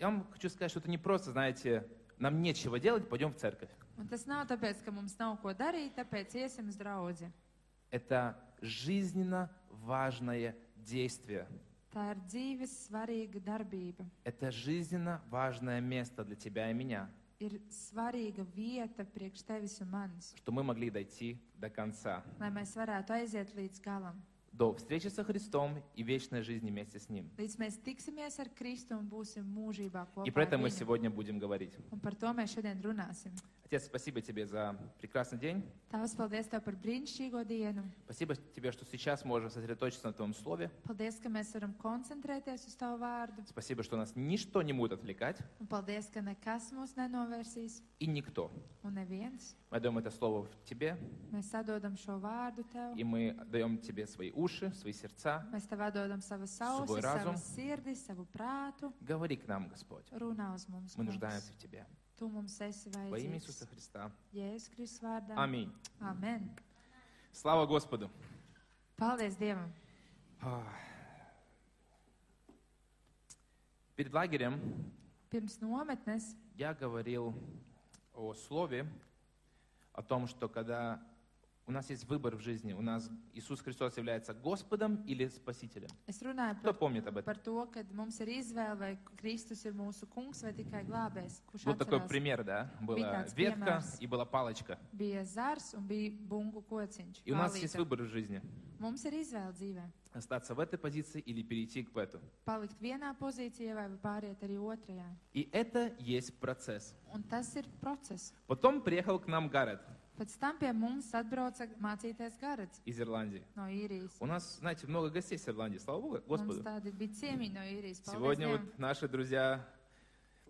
я вам хочу сказать, что это не просто, знаете, нам нечего делать, пойдем в церковь. Un tas nav tāpēc, ka mums nav ko darīt, tāpēc iesim uz draudzi. Это жизненно важное действие. Tā ir dzīves svarīga darbība. Это жизненно важное место для тебя и меня, Ir svarīga vieta priekš tevis un manis, что мы могли дойти до конца, lai mēs varētu aiziet līdz galam. до встречи со Христом и вечной жизни вместе с Ним. Līdz mēs tiksimies ar Kristu un būsim mūžībā И kopā про это ar мы viņu. сегодня будем говорить. Un par to mēs šodien runāsim. Отец, спасибо тебе за прекрасный день. Tavs, paldies Tev par brīnišķīgo dienu. Спасибо тебе, что сейчас можем сосредоточиться на Твоем Слове. Paldies, ka mēs varam koncentrēties uz Tavu vārdu. Спасибо, что нас ничто не будет отвлекать, Un paldies, ka nekas mūs nenovērsīs и никто. un neviens. Мы даем это Слово в Тебе, Mēs sadodam šo vārdu Tev. и мы даем Тебе свои уши, свои сердца. Mēs Tev atdodam savas Svoj ausis, razum. savas sirdis, savu prātu. Говори к нам, Господь. Runā uz mums, Мы kungs. нуждаемся в Тебе. Tu mums esi Во имя Иисуса vajadzīgs. Христа. Jēzus Kristus vārdā. Аминь. Amen. Слава Господу. Paldies Dievam. Перед лагерем Pirms nometnes я говорил о слове, о том, что когда у нас есть выбор в жизни, у нас Иисус Христос является Господом или Спасителем. es runāju Кто par, помнит об этом? par to, ka mums ir izvēle, vai Kristus ir mūsu kungs vai tikai glābējs. Kurš Вот такой atcerās, пример, да? Была tāds ветка piemērs. и была палочка. bija zars un bija bungu kociņš. И у нас есть pālīte. выбор в жизни. Mums ir izvēle dzīvē. Остаться в этой позиции или перейти к эту. Palikt vienā pozīcijā vai pāriet arī otrajā. И это есть процесс. Un tas ir process. Потом приехал к нам Гарет Pēc tam pie mums atbrauca mācīties Garets из Ирландии. no īrijas. У нас, знаете, много gостей с Ирландии. Слава Богу, Mums Господу. tādi bija ciemiņi no īrijas. Paldies Сегодня Dievam. вот наши друзья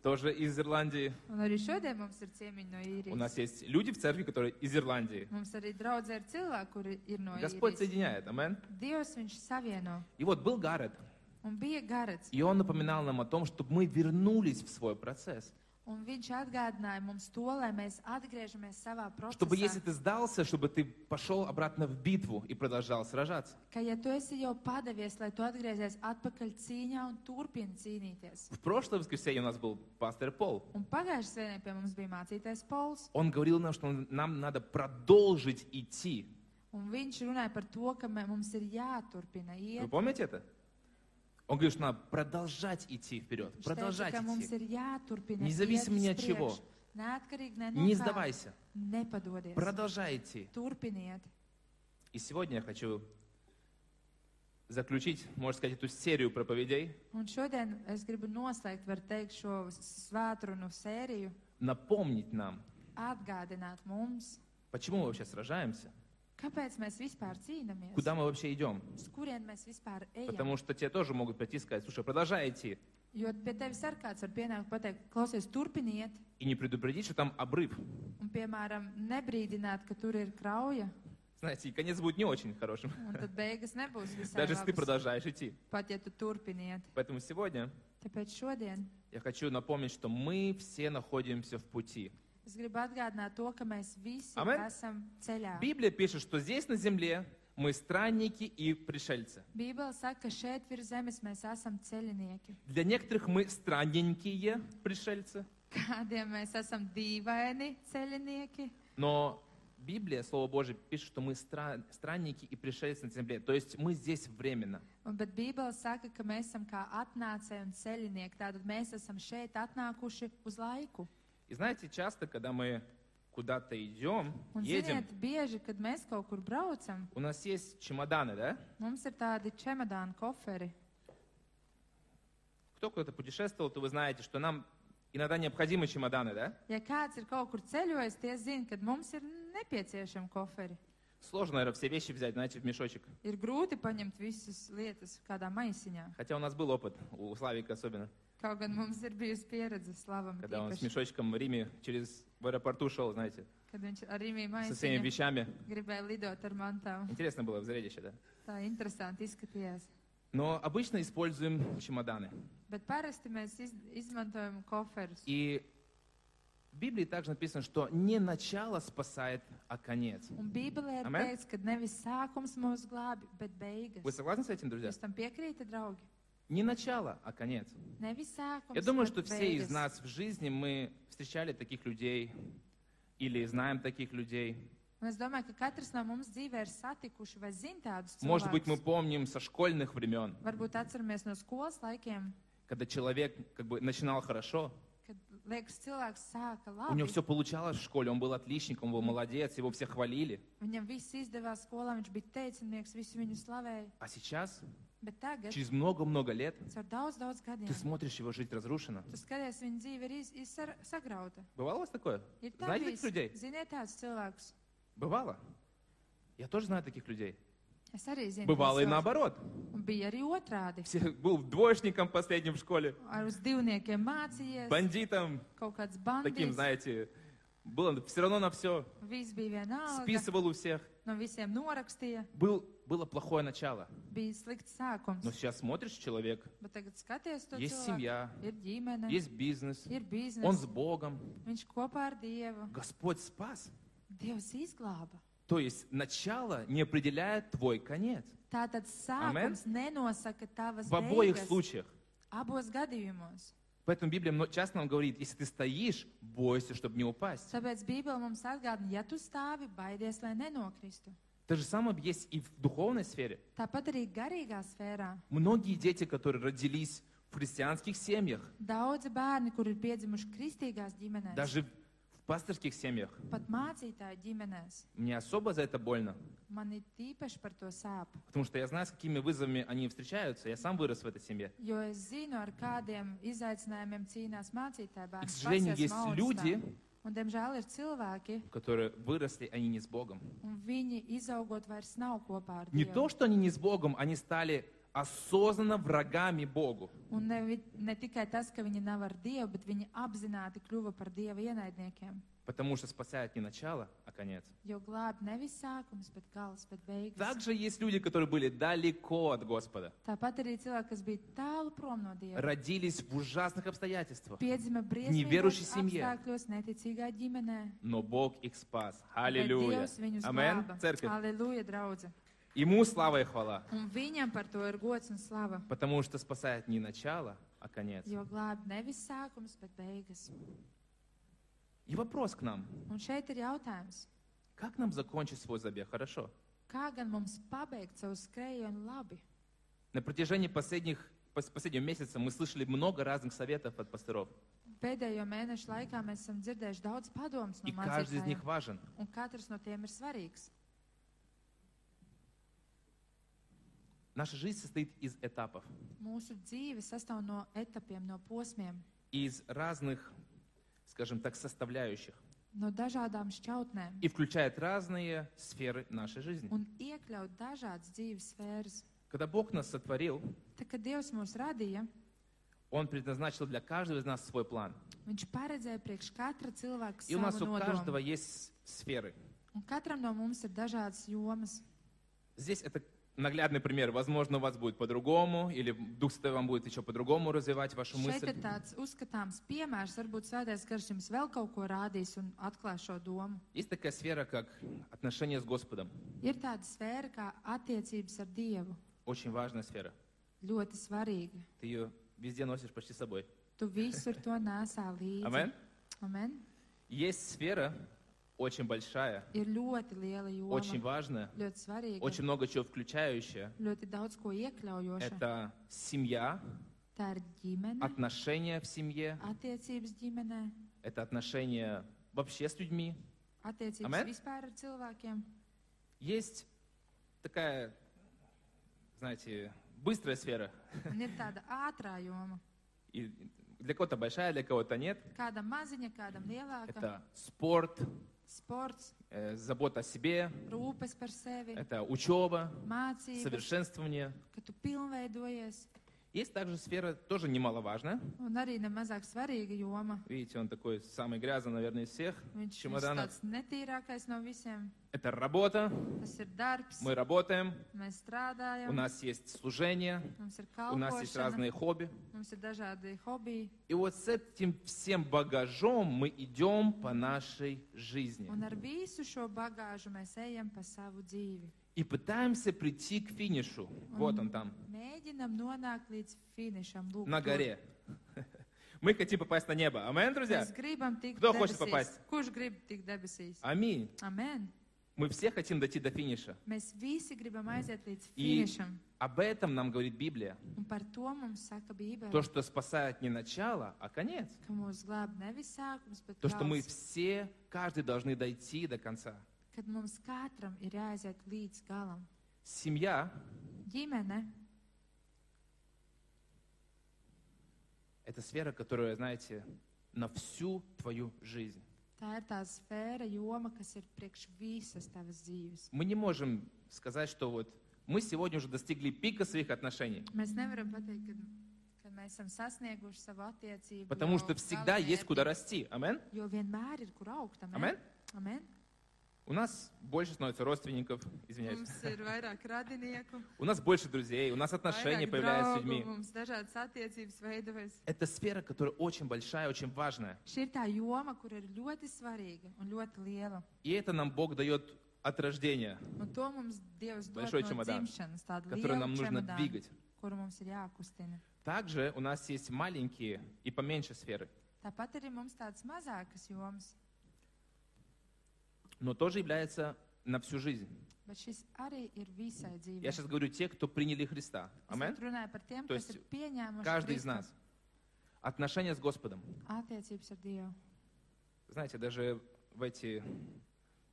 тоже из Ирландии. Un arī šodien mums ir ciemiņi no У īrijas. нас есть люди в церкви, которые из Ирландии. Mums arī draudzē ir cilvēki, kuri ir no Господь īrijas. соединяет, амен. Dievs viņš savieno. И вот был Гарет, Un bija Garets. и он напоминал нам о том, чтобы мы вернулись в свой процесс. Un viņš atgādināja mums to, lai mēs atgriežamies savā Чтобы, если procesā. ты сдался, чтобы ты пошел обратно в битву и продолжал сражаться. Ka ja tu esi jau padavies, lai tu atgriezies atpakaļ cīņā un turpini cīnīties. В прошлое воскресенье у нас был пастор Пол. Un pagājušajā svētdienā pie mums bija mācītais Pols. Он говорил нам, что нам надо продолжить идти. Un viņš runāja par to, ka mums ir jāturpina Вы iet. помните это? Он говорит, что надо продолжать идти вперед. Viņš teica, Продолжать ka mums идти. ir jāturpina Независимо ни iet от uz чего. priekšu. Neatkarīgi ne Не no kā. сдавайся. Nepadodies. Продолжай идти. Turpiniet. И сегодня я хочу заключить, можно сказать, эту серию проповедей, Un šodien es gribu noslēgt, var teikt, šo svētrunu sēriju, напомнить нам, atgādināt mums, почему мы вообще сражаемся, kāpēc mēs vispār cīnāmies, куда мы вообще идем. uz kurien mēs vispār ejam. Потому что тебе тоже могут прийти и сказать, слушай, продолжай идти. Jo pie tevis ar kāds var pienākt pateikt, klausies, turpiniet, И не предупредить, что там обрыв. un, piemēram, nebrīdināt, ka tur ir krauja, Знаете, и конец будет не очень хорошим, un tad beigas nebūs visai даже если ты labas, продолжаешь идти. pat ja tu turpiniet. Поэтому сегодня Tāpēc šodien я хочу напомнить, что мы все находимся в пути. es gribu atgādināt to, ka mēs visi Amen. esam ceļā. Библия пишет, что здесь на земле мы странники и пришельцы. Bībele saka, ka šeit virs zemes mēs esam ceļinieki. Для некоторых мы странненькие пришельцы, Kādiem mēs esam dīvaini ceļinieki, но Библия, Слово Божие, пишет, что мы странники и пришельцы на земле. То есть мы здесь временно. bet Bībele saka, ka mēs esam kā atnācēji un ceļinieki. Tātad mēs esam šeit atnākuši uz laiku. И знаете, часто, когда мы куда-то идем, Un, едем, ziniet, bieži, kad mēs kaut kur braucam, у нас есть чемоданы, да? mums ir tādi čemodāni koferi. Кто куда-то путешествовал, то вы знаете, что нам иногда необходимы чемоданы, да? Ja kāds ir kaut kur ceļojis, tie zina, ka mums ir nepieciešami koferi. Сложно, наверное, все вещи взять, знаете, в мешочек. Ir grūti paņemt visas lietas kādā maisiņā. Хотя у нас был опыт, у Славика особенно, Kaut gan mums ir bijusi pieredze slavam, когда он с tīpaši, мешочком в Риме в аэропорту шел, знаете, kad viņš ar Rīmī со всеми maisiņu вещами. gribēja lidot ar mantām. Интересно было зрелище, да? Tā interesanti izskatījās. Но обычно используем чемоданы. Bet parasti mēs izmantojam koferus. И в Библии также написано, что не начало спасает, а конец. Un Bībelē ir Amen. teikts, ka nevis sākums mūs glābi, bet beigas. Вы согласны с этим, друзья? Jūs tam piekrītat, draugi? не начало, а конец. Nevis sākums, Я думаю, bet что все из beigas. нас в жизни мы встречали таких людей или знаем таких людей. Un es domāju, ka katrs no mums dzīvē ir satikuši vai zina tādus Может быть, мы cilvēkus. помним со школьных времен, Varbūt atceramies no skolas laikiem, когда человек как бы начинал хорошо, kad liekas, cilvēks sāka у него labi. все получалось в школе, он был отличником, он был молодец, его все hvalили. Viņam viss izdevās skolā, viņš bija teicinieks, visi viņu slavēja. А сейчас, Bet tagad, через много-много лет, caur daudz gadiem, ты смотришь, его жизнь разрушена. tu skaties, viņa dzīve ir sagrauta. Бывало у вас такое? Ir tā Знаете bijis. таких людей? Ziniet tādus cilvēkus? Бывало. Я тоже знаю таких людей. Es arī zinu. Бывало и tādus cilvēkus. наоборот. Un bija arī otrādi. Все, был двоечником последним в школе, Ar uz divniekiem mācījies, бандитом, kaut kāds таким, bandīts. знаете, было все равно на все, Viss bija vienalga, списывал у всех. no visiem norakstīja, Было плохое начало. bija slikts sākums. Но сейчас смотришь, человек, Bet tagad skaties to есть cilvēku. семья, Ir ģimene, есть бизнес, ir он biznesa, с Богом, viņš kopā ar Dievu. Господь спас. Dievs izglāba. То есть начало не определяет твой конец. Tātad sākums nenosaka tavas В обоих beigas случаях. abos gadījumos. Поэтому Библия часто нам говорит, если ты стоишь, бойся, чтобы не упасть. Tāpēc Bībele mums atgādina, ja tu stāvi, baidies, lai nenokristu. То же самое есть и в духовной сфере. Tāpat arī garīgā sfērā. Многие дети, которые родились в христианских семьях, Daudzi bērni, kur ir piedzimuši kristīgās ģimenēs, даже в пасторских семьях, pat mācītāju ģimenēs, мне особо за это больно. man ir tīpaši par to sāp. Потому что я знаю, с какими вызовами они встречаются. Я сам вырос в этой семье. Jo es zinu, ar kādiem izaicinājumiem cīnās mācītāji И, к bērni. сожалению, есть люди, Un, diemžēl, ir cilvēki, которые выросли, они не с Богом. un viņi izaugot vairs nav kopā ar Не Dievu. то, что они не с Bogом, они стали осознанно врагами Богу. Un ne tikai tas, ka viņi nav ar Dievu, bet viņi apzināti kļuva par Dieva ienaidniekiem. Потому что спасает не начало, а конец. Jo glāb nevis sākums, bet gals, bet beigas. Также есть люди, которые были далеко от Господа. Tāpat arī cilvēki, kas bija tālu prom no Dieva, Родились в ужасных обстоятельствах. piedzima неверующей briesmīgos семье. apstākļos, neticīgā ģimenē. Но Бог их спас. Bet Аллилуйя. Dievs viņus Амен. glāba. Церковь. Aleluja, draudze. Ему слава и хвала. Un viņam par to ir gods un slava. Потому что спасает не начало, а конец. Jo glāb nevis sākums, bet beigas. И вопрос к нам. Un šeit ir jautājums. Как нам закончить свой забег хорошо? Kā gan mums pabeigt savu skrējienu labi? На протяжении последнего месяца мы слышали много разных советов от пасторов. Pēdējo mēnešu laikā mēs esam dzirdējuši daudz padomus no И каждый из них mācītājiem, важен. un katrs no tiem ir svarīgs. Наша жизнь состоит из этапов, Mūsu dzīve sastāv no etapiem, no posmiem, из разных, скажем так, составляющих. no dažādām šķautnēm И включает разные сферы нашей жизни. un iekļaut dažādas dzīves sfēras. Когда Бог нас сотворил, Tā kā Dievs mūs radīja, Он предназначил для каждого из нас свой план. Viņš paredzēja priekš katra cilvēka И у нас savu у каждого nodomu. есть сферы. Un katram no mums ir dažādas jomas. Здесь это наглядный пример. Возможно, у вас будет по-другому, или Дух Святой вам будет еще по-другому развивать вашу Šeit мысль. ir tāds uzskatāms piemērs, varbūt Svētais Gars jums vēl kaut ko rādīs un atklās šo domu. Есть такая сфера, как отношения с Господом. Ir tāda sfēra kā attiecības ar Dievu. Очень важная сфера. Ļoti svarīga. Ты ее везде носишь почти с собой. Tu visur to nesā līdzi. Amen. Amen. Есть сфера, очень большая, Ir ļoti liela joma, очень важная, ļoti svarīga, очень много чего включающая. ļoti daudz ko iekļaujoša. Это семья, Tā ir ģimene, отношения в семье, attiecības ģimenē, это отношения вообще с людьми. attiecības Amen. vispār ar cilvēkiem. Есть такая, знаете, быстрая сфера. Un ir tāda ātrā joma. И для кого-то большая, для кого-то нет. Kādam maziņa, kādam lielāka. Это спорт, Sports, забота о себе, rūpes par sevi, это учеба, mācības, совершенствование. ka tu pilnveidojies. Есть также сфера, тоже немаловажная. Un arī nemazāk svarīga joma. Видите, он такой самый грязный, наверное, из всех Viņš ir чемоданов. tāds netīrākais no visiem. Это работа, Tas ir darbs, мы работаем, mēs strādājam, у нас есть служение, mums ir у нас есть kalpošana, разные хобби. mums ir dažādi hobiji. И вот с этим всем багажом мы идем по нашей жизни. Un ar visu šo bagāžu mēs ejam pa savu dzīvi. и пытаемся прийти к финишу. Вот он там, Mēģinam nonākt līdz finišam. Lūk, на tur. горе. Мы хотим попасть на небо. Аминь, друзья? Mēs gribam tikt Кто хочет debesīs. попасть? Kurš grib tikt debesīs? Аминь. Amen. Мы все хотим дойти до финиша. Mēs visi gribam aiziet līdz И finišam. об этом нам говорит Библия. Un par to mums saka Bībele, То, что спасает не начало, а конец. ka mūs glāb nevis sākums, bet То, что мы gals. все, каждый должны дойти до конца. Kad mums katram ir jāaiziet līdz galam. Семья Ģimene — это сфера, которая, знаете, на всю твою жизнь. tā ir tā sfēra, joma, kas ir priekš visas tavas dzīves. Мы не можем сказать, что вот мы сегодня уже достигли пика своих отношений, Mēs nevaram pateikt, ka mēs esam sasnieguši savu attiecību. потому jau что всегда есть galamērķi, куда расти. Аминь? Jo vienmēr ir, kur augt. Аминь? Amen. У нас больше становится родственников, извиняюсь. Mums ir vairāk radinieku, У нас больше друзей, у нас отношения vairāk появляются с draugu, людьми. mums dažādas attiecības veidojas. Это сфера, которая очень большая, очень важная. Šī ir tā joma, kur ir ļoti svarīga un ļoti liela. И это нам Бог дает от рождения, Un to mums Dievs dod Большой no чемодан, dzimšanas, tādu который lielu нам нужно čemodānu, двигать. kuru mums ir jākustina. Также у нас есть маленькие и поменьше сферы, Tāpat arī mums tādas mazākas jomas, но тоже является на всю жизнь. bet šis arī ir visai dzīvei. Я сейчас говорю те, кто приняли Христа. Es Аминь? šeit runāju par tiem, То kas есть ir pieņēmuši Каждый из Kristu, нас. Отношения с Господом. attiecības ar Dievu. Знаете, даже в эти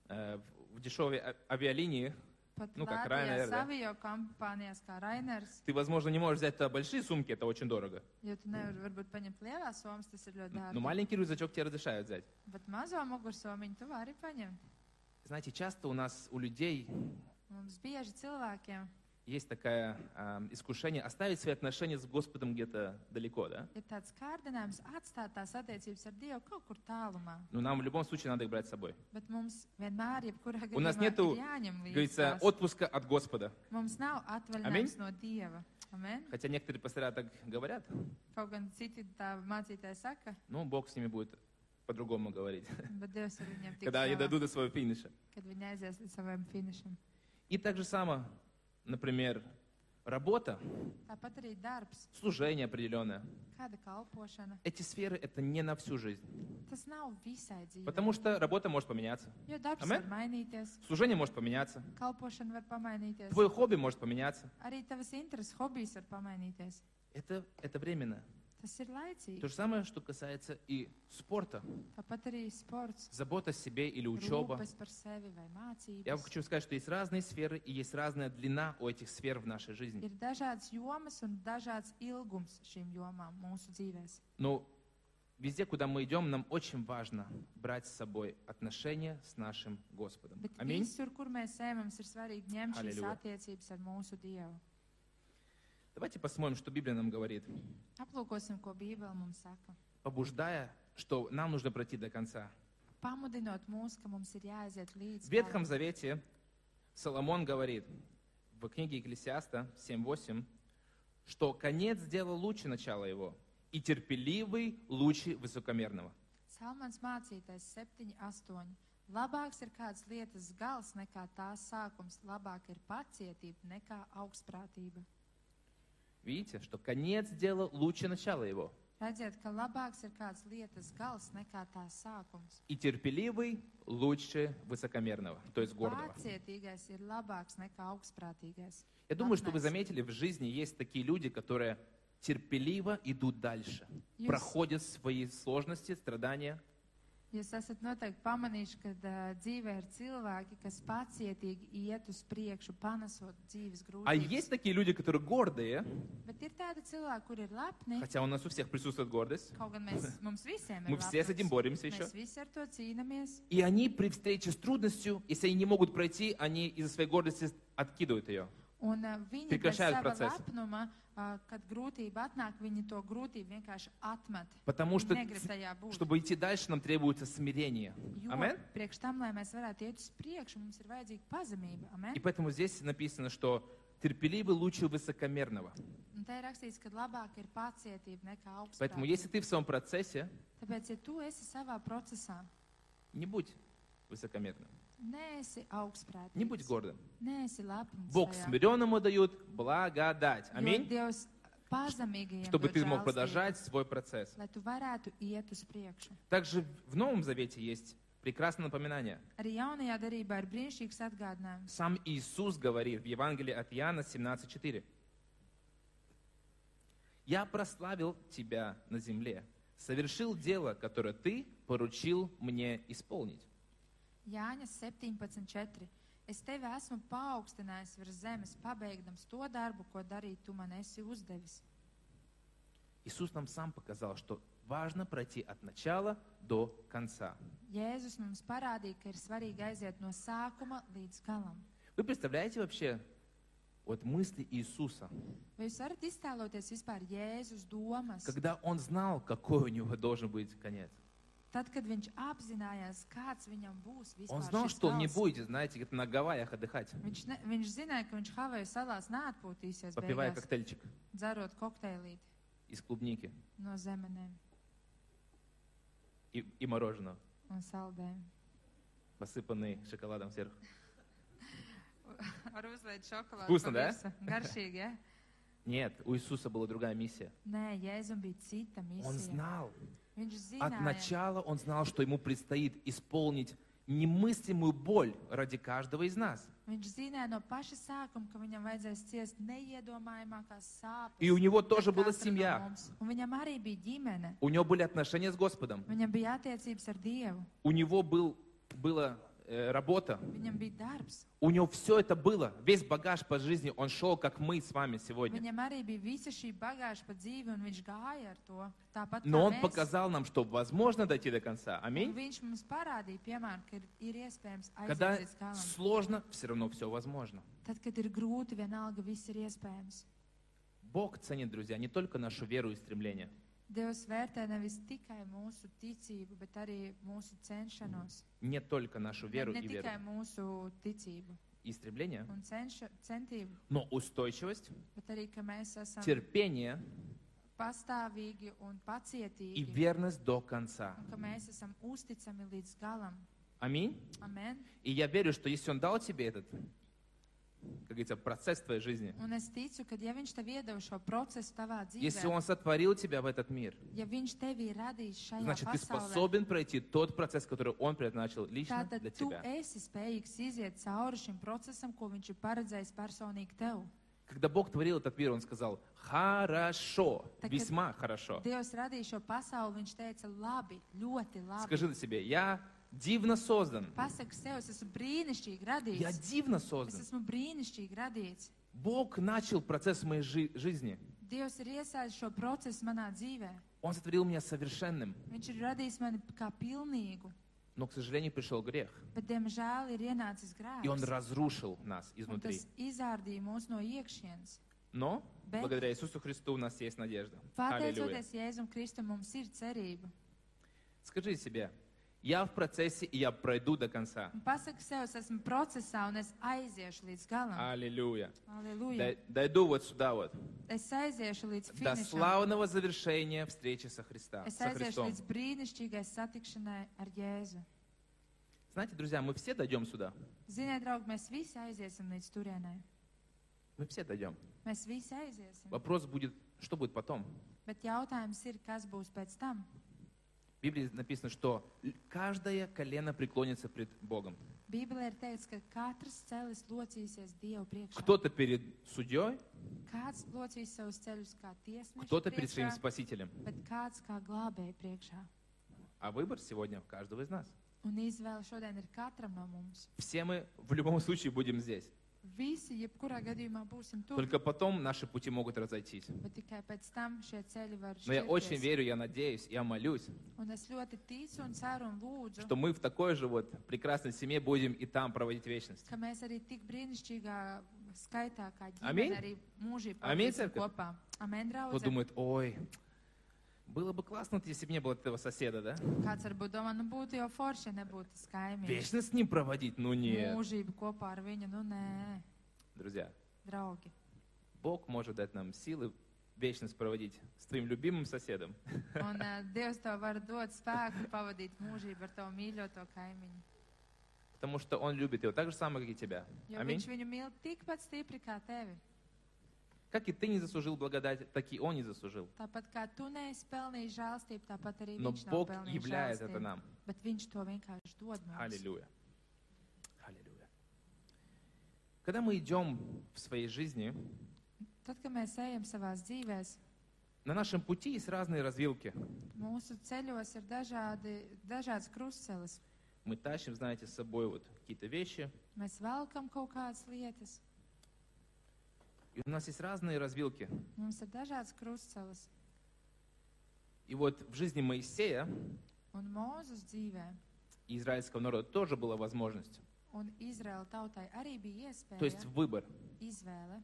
в дешевые авиалинии Pat Nu, kā Latvijas Ryanair, да? avio kompānijās kā Rainers, ты, возможно, не можешь взять большие сумки, это очень дорого. jo tu nevari varbūt paņemt lielās somas, tas ir ļoti Но dārgi. маленький рюкзачок тебе разрешают взять. Bet mazo mugursomiņu tu vari paņemt. Знаете, часто у нас, у людей Mums bieži cilvēkiem есть такое искушение оставить свои отношения с Господом где-то далеко, да? ir tāds kārdinājums atstāt tās attiecības ar Dievu kaut kur tālumā. Но нам в любом случае надо их брать с собой. Bet mums vienmēr, jebkurā У нас gadījumā, нету, ir jāņem līdzi Говорится, tās. отпуска от Господа. Mums nav atvaļinājums no Dieva. Amen. Хотя некоторые пастыря так говорят, Kaut gan citi tā mācītāji saka, но Бог с ними будет по-другому говорить, bet Dievs ar viņiem tiks когда они galā, дойдут до своего финиша. kad viņi aizies līdz savam finišam. И так же само, например, работа, Tāpat arī darbs, служение определенное. kāda kalpošana. Эти сферы — это не на всю жизнь. Tas nav visai dzīvei. Потому что работа может поменяться, Jo darbs Amen. var mainīties, служение может поменяться, kalpošana var pamainīties, твое хобби может поменяться. arī tavas intereses, hobijs var pamainīties. Это временно. Tas ir То laicīgi. же самое, что касается и спорта. Tāpat arī sports, Забота о себе или учеба. rūpes par sevi vai Я mācības. хочу сказать, что есть разные сферы и есть разная длина у этих сфер в нашей жизни. Ir dažādas jomas un dažāds ilgums šīm jomām mūsu dzīvēs. Но везде, куда мы идем, нам очень важно брать с собой отношения с нашим Господом. Bet Аминь. visur, kur mēs ejam, mums ir svarīgi ņemt šīs Halleluja. attiecības ar mūsu Dievu. Давайте посмотрим, что Библия нам говорит, Aplūkosim, ko Bībele mums saka. побуждая, что нам нужно пройти до конца. Pamudinot mūs, ka mums ir jāaiziet līdz В Ветхом galam. Завете Соломон говорит в книге Екклесиаста 7:8, что конец дела лучше начала его, и терпеливый лучше высокомерного. Salmans mācītais 7:8. Labāks ir kāds lietas gals nekā tās sākums, labāk ir pacietība nekā augstprātība. Видите, что конец дела лучше начала его, Redziet, ka labāks ir kāds lietas gals nekā tās sākums. и терпеливый лучше высокомерного, то есть гордого. Pacietīgais ir labāks nekā augstprātīgais. Я думаю, что вы Lepnais. заметили, в жизни есть такие люди, которые терпеливо идут дальше, Jūs- проходят свои сложности, страдания, Jūs esat noteikti pamanījuši, ka dzīvē ir cilvēki, kas pacietīgi iet uz priekšu, panesot dzīves а grūtības. есть такие люди, которые гордые, Bet ir tādi cilvēki, kur ir lepni, хотя у нас у всех присутствует гордость, kaut gan mums visiem ir мы все с этим lepnums. боремся еще. Mēs visi ar to cīnāmies. И они при встрече с трудностью, если они не могут пройти, они из-за своей гордости откидывают ее. Un viņi bez Прекращают sava процесс. lepnuma, kad grūtība atnāk, viņi to grūtību vienkārši atmet. Потому что, Viņi negrib tajā būt. чтобы идти дальше, нам требуется смирение. Jo Амен? priekš tam, lai mēs varētu iet uz priekšu, mums ir vajadzīga pazemība. Amen? И поэтому здесь написано, что терпеливый лучше высокомерного. Un te ir rakstīts, ka labāk ir pacietība nekā Поэтому если augstprātība. ты в своем процессе, Tāpēc, ja tu esi savā procesā, не будь высокомерным. Neesi Не будь augstprātīgs. гордым. Neesi lepns Бог tajā. смиренному дает благодать. Jo Аминь. Dievs pazemīgajiem Чтобы dod ты мог žēlstību, продолжать свой процесс. lai tu varētu iet uz priekšu. Также в Новом Завете есть прекрасное напоминание. Arī jaunajā darībā ir brīnišķīgs atgādinājums. Сам Иисус говорит в Евангелии от Иоанна 17:4. «Я прославил Тебя на земле, совершил дело, которое Ты поручил мне исполнить». Jāņa 17:4. Es tevi esmu paaugstinājis virs zemes, pabeigdams to darbu, ko darīt tu man esi uzdevis. Иисус нам сам показал, что важно пройти от начала до конца. Jēzus mums parādīja, ka ir svarīgi aiziet no sākuma līdz galam. Вы представляете вообще вот мысли Иисуса, Vai jūs varat iztēloties vispār Jēzus domas? когда Он знал, какой у Него должен быть конец? Tad, kad viņš apzinājās, kāds viņam būs Он vispār знал, šis что Он не gals. будет, знаете, где-то на Гавайях отдыхать, Viņš zināja, ka viņš Havaju salās neatpūtīsies попивая beigās, коктейльчик dzerot kokteilīti из клубники no zemenēm и мороженого, un saldēm. посыпанный шоколадом сверху. Var uzliet šokolādi. Вкусно, да? Garšīgi, ja? Нет, у Иисуса была другая миссия. Nē, Jēzum bija cita Он misija. знал, Viņš от zināja, начала Он знал, что Ему предстоит исполнить немыслимую боль ради каждого из нас. viņš zināja no paša sākuma, ka viņam vajadzēs ciest neiedomājamākās sāpes. И у него тоже par была katru no семья. mums. Un viņam arī bija ģimene. У него были отношения с Господом. Viņam bija attiecības ar Dievu. У него была работа. Viņam bija darbs. У него все это было. Весь багаж по жизни. Он шел, как мы с вами сегодня. Viņam arī bija visa šī bagāža pa dzīvi, un viņš gāja ar to. Tāpat kā Но Он mēs. показал нам, что возможно дойти до конца. Un Аминь. viņš mums parādīja, piemēram, ka ir iespējams Когда aiziet līdz galam. сложно, все равно все возможно. Tad, kad ir grūti, vienalga viss ir iespējams. Бог ценит, друзья, не только нашу веру и стремление. Dievs vērtē nevis tikai mūsu ticību, bet arī mūsu cenšanos. Не только нашу веру Ne и веру tikai mūsu ticību и стремление, un centību, но устойчивость, bet arī, ka mēs esam терпение pastāvīgi un и pacietīgi, верность до конца. un ka mēs esam uzticami līdz galam. Аминь. Amen. И я верю, что если Он дал тебе этот, как говорится, процесс твоей жизни, Un es ticu, ka ja viņš tev iedeva šo procesu tavā если dzīvē, Он сотворил тебя в этот мир, ja viņš tevi ir radījis šajā значит, ты pasaulē, способен пройти тот процесс, который Он предназначил лично tātad для tu тебя. esi spējīgs iziet cauri šim procesam, ko viņš ir paredzējis personīgi tev. Когда Бог творил этот мир, Он сказал, хорошо, Так весьма хорошо. Dievs radīja šo pasauli, viņš teica, labi, ļoti labi. Скажи на себе, я дивно создан. Pasaki sev, es esmu brīnišķīgi radīts. Я дивно Es создан. esmu brīnišķīgi radīts. Бог начал процесс моей жизни. Dievs ir iesājis šo procesu manā dzīvē. Он сотворил меня совершенным. Viņš ir radījis mani kā pilnīgu, Но, к сожалению, пришел грех. bet, diemžēl, ir ienācis И Он grēks. разрушил нас Un изнутри. tas izārdīja mūs no iekšienes. Но Bet- благодаря Иисусу Христу у нас есть надежда. Аллилуйя. Pateicoties Jēzum Kristum, mums ir cerība. Скажи себе, я в процессе, и я пройду до конца. Un pasaki sev, es esmu procesā un es aiziešu līdz galam. Аллилуйя. Aleluja. Дойду вот сюда вот. Es aiziešu līdz До finišam. славного завершения встречи со Es Христом. aiziešu līdz brīnišķīgai satikšanai ar Jēzu. Знаете, друзья, мы все дойдем сюда. Ziniet, draugi, mēs visi aiziesim līdz turienei. Мы все дойдем. Mēs visi aiziesim. Вопрос будет, что будет потом. Bet jautājums ir, kas būs pēc tam? В Библии написано, что каждое колено преклонится пред Богом. Bībelē ir teikts, ka katrs celis locīsies Dievu priekšā. Кто-то перед судьей, Kāds locīs savus ceļus kā кто-то перед tiesneši своим priekšā, Спасителем. bet kāds kā glābēji priekšā. А выбор сегодня у каждого из нас. Un izvēle šodien ir katram no mums. Все мы в любом случае будем здесь. Visi, jebkurā gadījumā, būsim tur, Только потом наши пути могут разойтись. bet tikai pēc tam šie ceļi var Но я очень šķirties. верю, я надеюсь, я молюсь, Un es ļoti ticu un ceru un lūdzu, что мы в такой же вот прекрасной семье будем и там проводить вечность. ka mēs arī tik brīnišķīgā skaitā kā Amin. ģimene arī mūžīgi Amin, pavadīsim cerka. kopā. Amen, Кто draudze. думает, ой, было бы классно, если бы не было этого соседа, да? Kāds varbūt domā, nu būtu jau forši, ja nebūtu tas kaimiņš. Вечность с ним проводить? Ну нет. Mūžību kopā ar viņu, nu nē, Друзья, draugi. Бог может дать нам силы вечность проводить с твоим любимым соседом. Un Dievs tev var dot spēku pavadīt mūžību ar tavu mīļoto kaimiņu. потому что Он любит его так же самое, как и тебя. Jo Аминь. viņš viņu mīl tikpat stipri kā tevi. Как и ты не заслужил благодать, так и Он не заслужил. Tāpat kā tu neesi pelnījis žēlstību, tāpat arī Но viņš nav Бог pelnījis являет это žēlstību. нам. Bet viņš to vienkārši dod mums. Аллилуйя. Аллилуйя. Когда мы идем в своей жизни, Tad, kad mēs ejam savās dzīvēs, на нашем пути есть разные развилки. mūsu ceļos ir dažādas krustceles. Мы тащим, знаете, с собой вот какие-то вещи. Mēs velkam kaut kādas lietas. И у нас есть разные развилки. Mums ir dažādas krustceles. И вот в жизни Моисея Un Mūzes dzīvē и израильского народа тоже была возможность. un Izraēla tautai arī bija То есть iespēja, выбор. izvēle,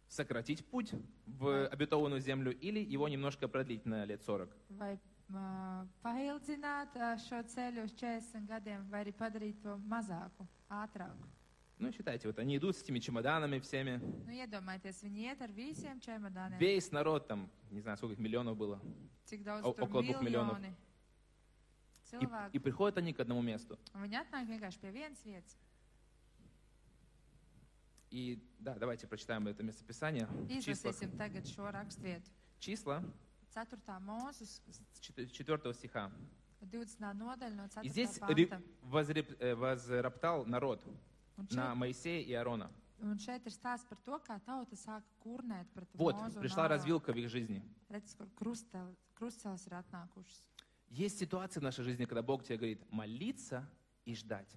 Сократить путь в обетованную землю или его немножко продлить на лет 40. vai paildzināt šo ceļu uz 40 gadiem, vai arī padarīt to mazāku, ātrāku. Ну, считайте, вот они идут с этими чемоданами всеми. Nu, iedomājieties, viņi iet ar visiem čemodāniem. Весь народ, там, не знаю, сколько их миллионов было. Cik daudz O- tur около 2 миллионов. miljoni И cilvēku. приходят они к одному месту. Un viņi atnāk vienkārši pie vienas vietas. И да, давайте прочитаем это местописание. В числах. Izlasīsim tagad šo rakstvietu. Числа 4. mūzes, с 4 стиха. 20. nodaļa no 4. И здесь panta. возроптал народ Un на šeit, Моисея и Аарона. un šeit ir stāsts par to, kā tauta sāka kurnēt pret Вот, Mūzu un пришла Āronu. развилка в их жизни. Redz, kur krustceles ir atnākušas. Есть ситуации в нашей жизни, когда Бог тебе говорит молиться и ждать.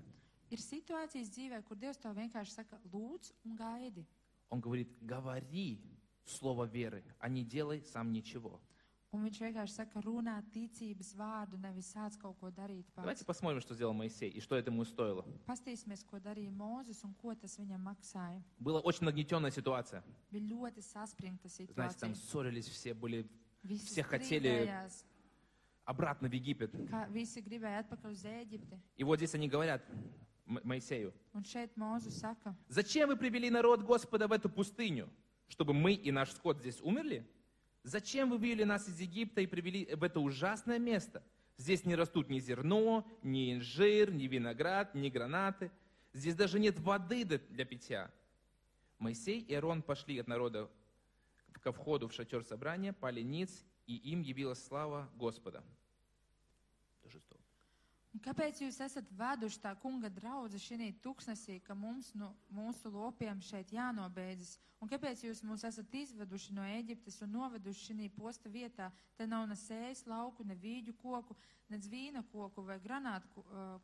Ir situācijas dzīvē, kur Dievs tev vienkārši saka, lūdz un gaidi. Он говорит, говори слово веры, а не делай сам ничего. Un viņš vienkārši saka, runā ticības vārdu, nevis sāc kaut ko darīt Давайте pats. посмотрим, что сделал Моисей и что это ему стоило. Pastīsimies, ko darīja Mūzes un ko tas viņam maksāja. Была очень нагнетенная ситуация. Bija ļoti saspringta Знаете, там situācija. ссорились все, были Visi все хотели- strīdējās, обратно в Египет. kā visi gribēja atpakaļ uz Ēģipti. И вот здесь они говорят Моисею, Un šeit Mūzes saka, зачем вы привели народ Господа в эту пустыню, чтобы мы и наш скот здесь умерли? Зачем вы вывели нас из Египта и привели в это ужасное место? Здесь не растут ни зерно, ни инжир, ни виноград, ни гранаты. Здесь даже нет воды для питья. Моисей и Аарон пошли от народа ко входу в шатер собрания, пали ниц, и им явилась слава Господа. До 6. un kāpēc jūs esat veduši tā kunga draudzi šī tuksnesī, ka mums no mūsu lopiem šeit jānobeidzas? Un kāpēc jūs mūs esat izveduši no Ēģiptes un noveduši šī posta vietā? Te nav ne sējas lauku, ne vīģu koku, ne vīna koku vai granātu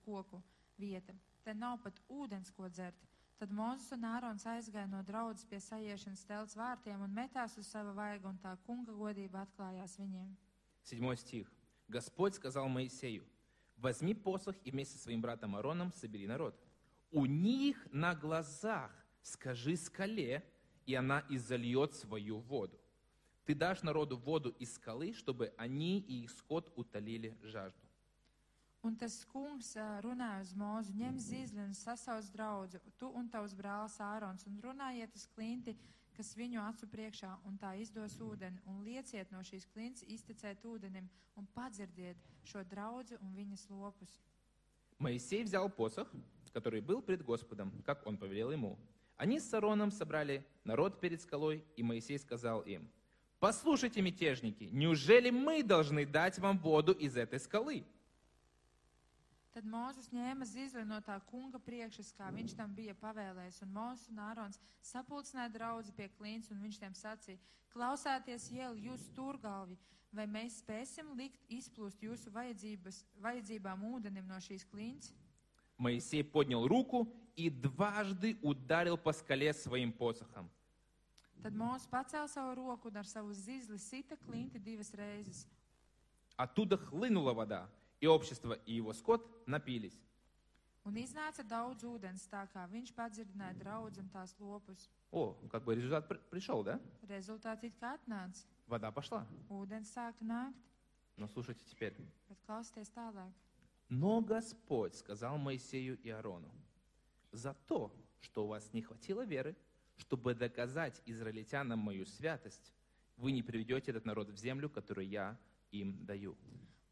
koku vieta. Te nav pat ūdens, ko dzert. Tad Mūzes un Ārons aizgāja no draudzes pie sajiešanas telts vārtiem un metās uz sava vaiga, un tā kunga godība atklājās viņiem. 7 стих. Господь сказал Моисею, возьми посох и вместе со своим братом Аароном собери народ. У них на глазах скажи скале, и она изольет свою воду. Ты дашь народу воду из скалы, чтобы они и их скот утолили жажду. Un tas kungs runāja uz Mūzu, ņem zīzli un sasauc draudzi, tu un tavs brālis Ārons, un runājiet uz klinti, kas viņu acu priekšā, un tā izdos ūdeni, un lieciet no šīs klints iztecēt ūdenim, un padzirdiet šo draudzi un viņas lopus. Моисей взял посох, который был пред Господом, как он повелел ему. Они с Аароном собрали народ перед скалой, и Моисей сказал им, послушайте, мятежники, неужели мы должны дать вам воду из этой скалы? Tad Mūzes ņēma zīzli no tā kunga priekšas, kā viņš tam bija pavēlējis, un Mūzes un Ārons sapulcināja draudzi pie klints, un viņš tiem sacīja, klausāties jēl jūs turgalvi, vai mēs spēsim likt izplūst jūsu vajadzībām ūdenim no šīs klints? Моисей поднял руку и дважды ударил по скале своим посохом. Tad Mūzes pacēla savu roku un ar savu zīzli sita klinti 2 reizes. Оттуда хлынула вода, и общество, и его скот напились. Un iznāca daudz ūdens, tā kā viņš padzirdināja draudzi un tās lopus. О, как бы результат пришел, да? Rezultāts it kā atnāca. Вода пошла. Ūdens sāka nākt, Но слушайте теперь. bet klausieties tālāk. Но Господь сказал Моисею и Аарону, за то, что у вас не хватило веры, чтобы доказать израильтянам мою святость, вы не приведете этот народ в землю, которую я им даю.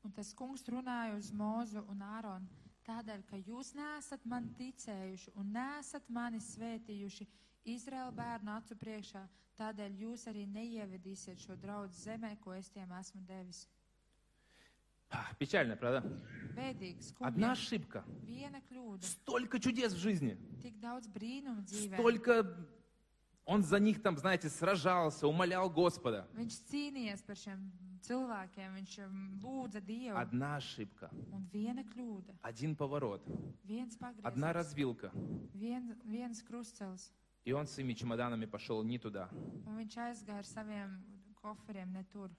Un tas kungs runāja uz Mūzu un Āronu. Tādēļ, ka jūs neesat man ticējuši un neesat mani svētījuši Izraēla bērnu acu priekšā, tādēļ jūs arī neievedīsiet šo draudz zemē, ko es tiem esmu devis. Печально, правда? Bēdīgi, Одна skumji, ошибка. viena kļūda, Столько чудес в жизни. tik daudz brīnumu dzīvē. Столько... Он за них там, знаете, сражался, умолял Господа. Viņš cīnījās par šiem cilvēkiem, viņš lūdza Dievu. Одна ошибка. Un viena kļūda, Один поворот. viens Одна pagrieziens, развилка. viens krustcels. И он своими чемоданами пошел не туда. Un viņš aizgāja ar saviem koferiem ne tur.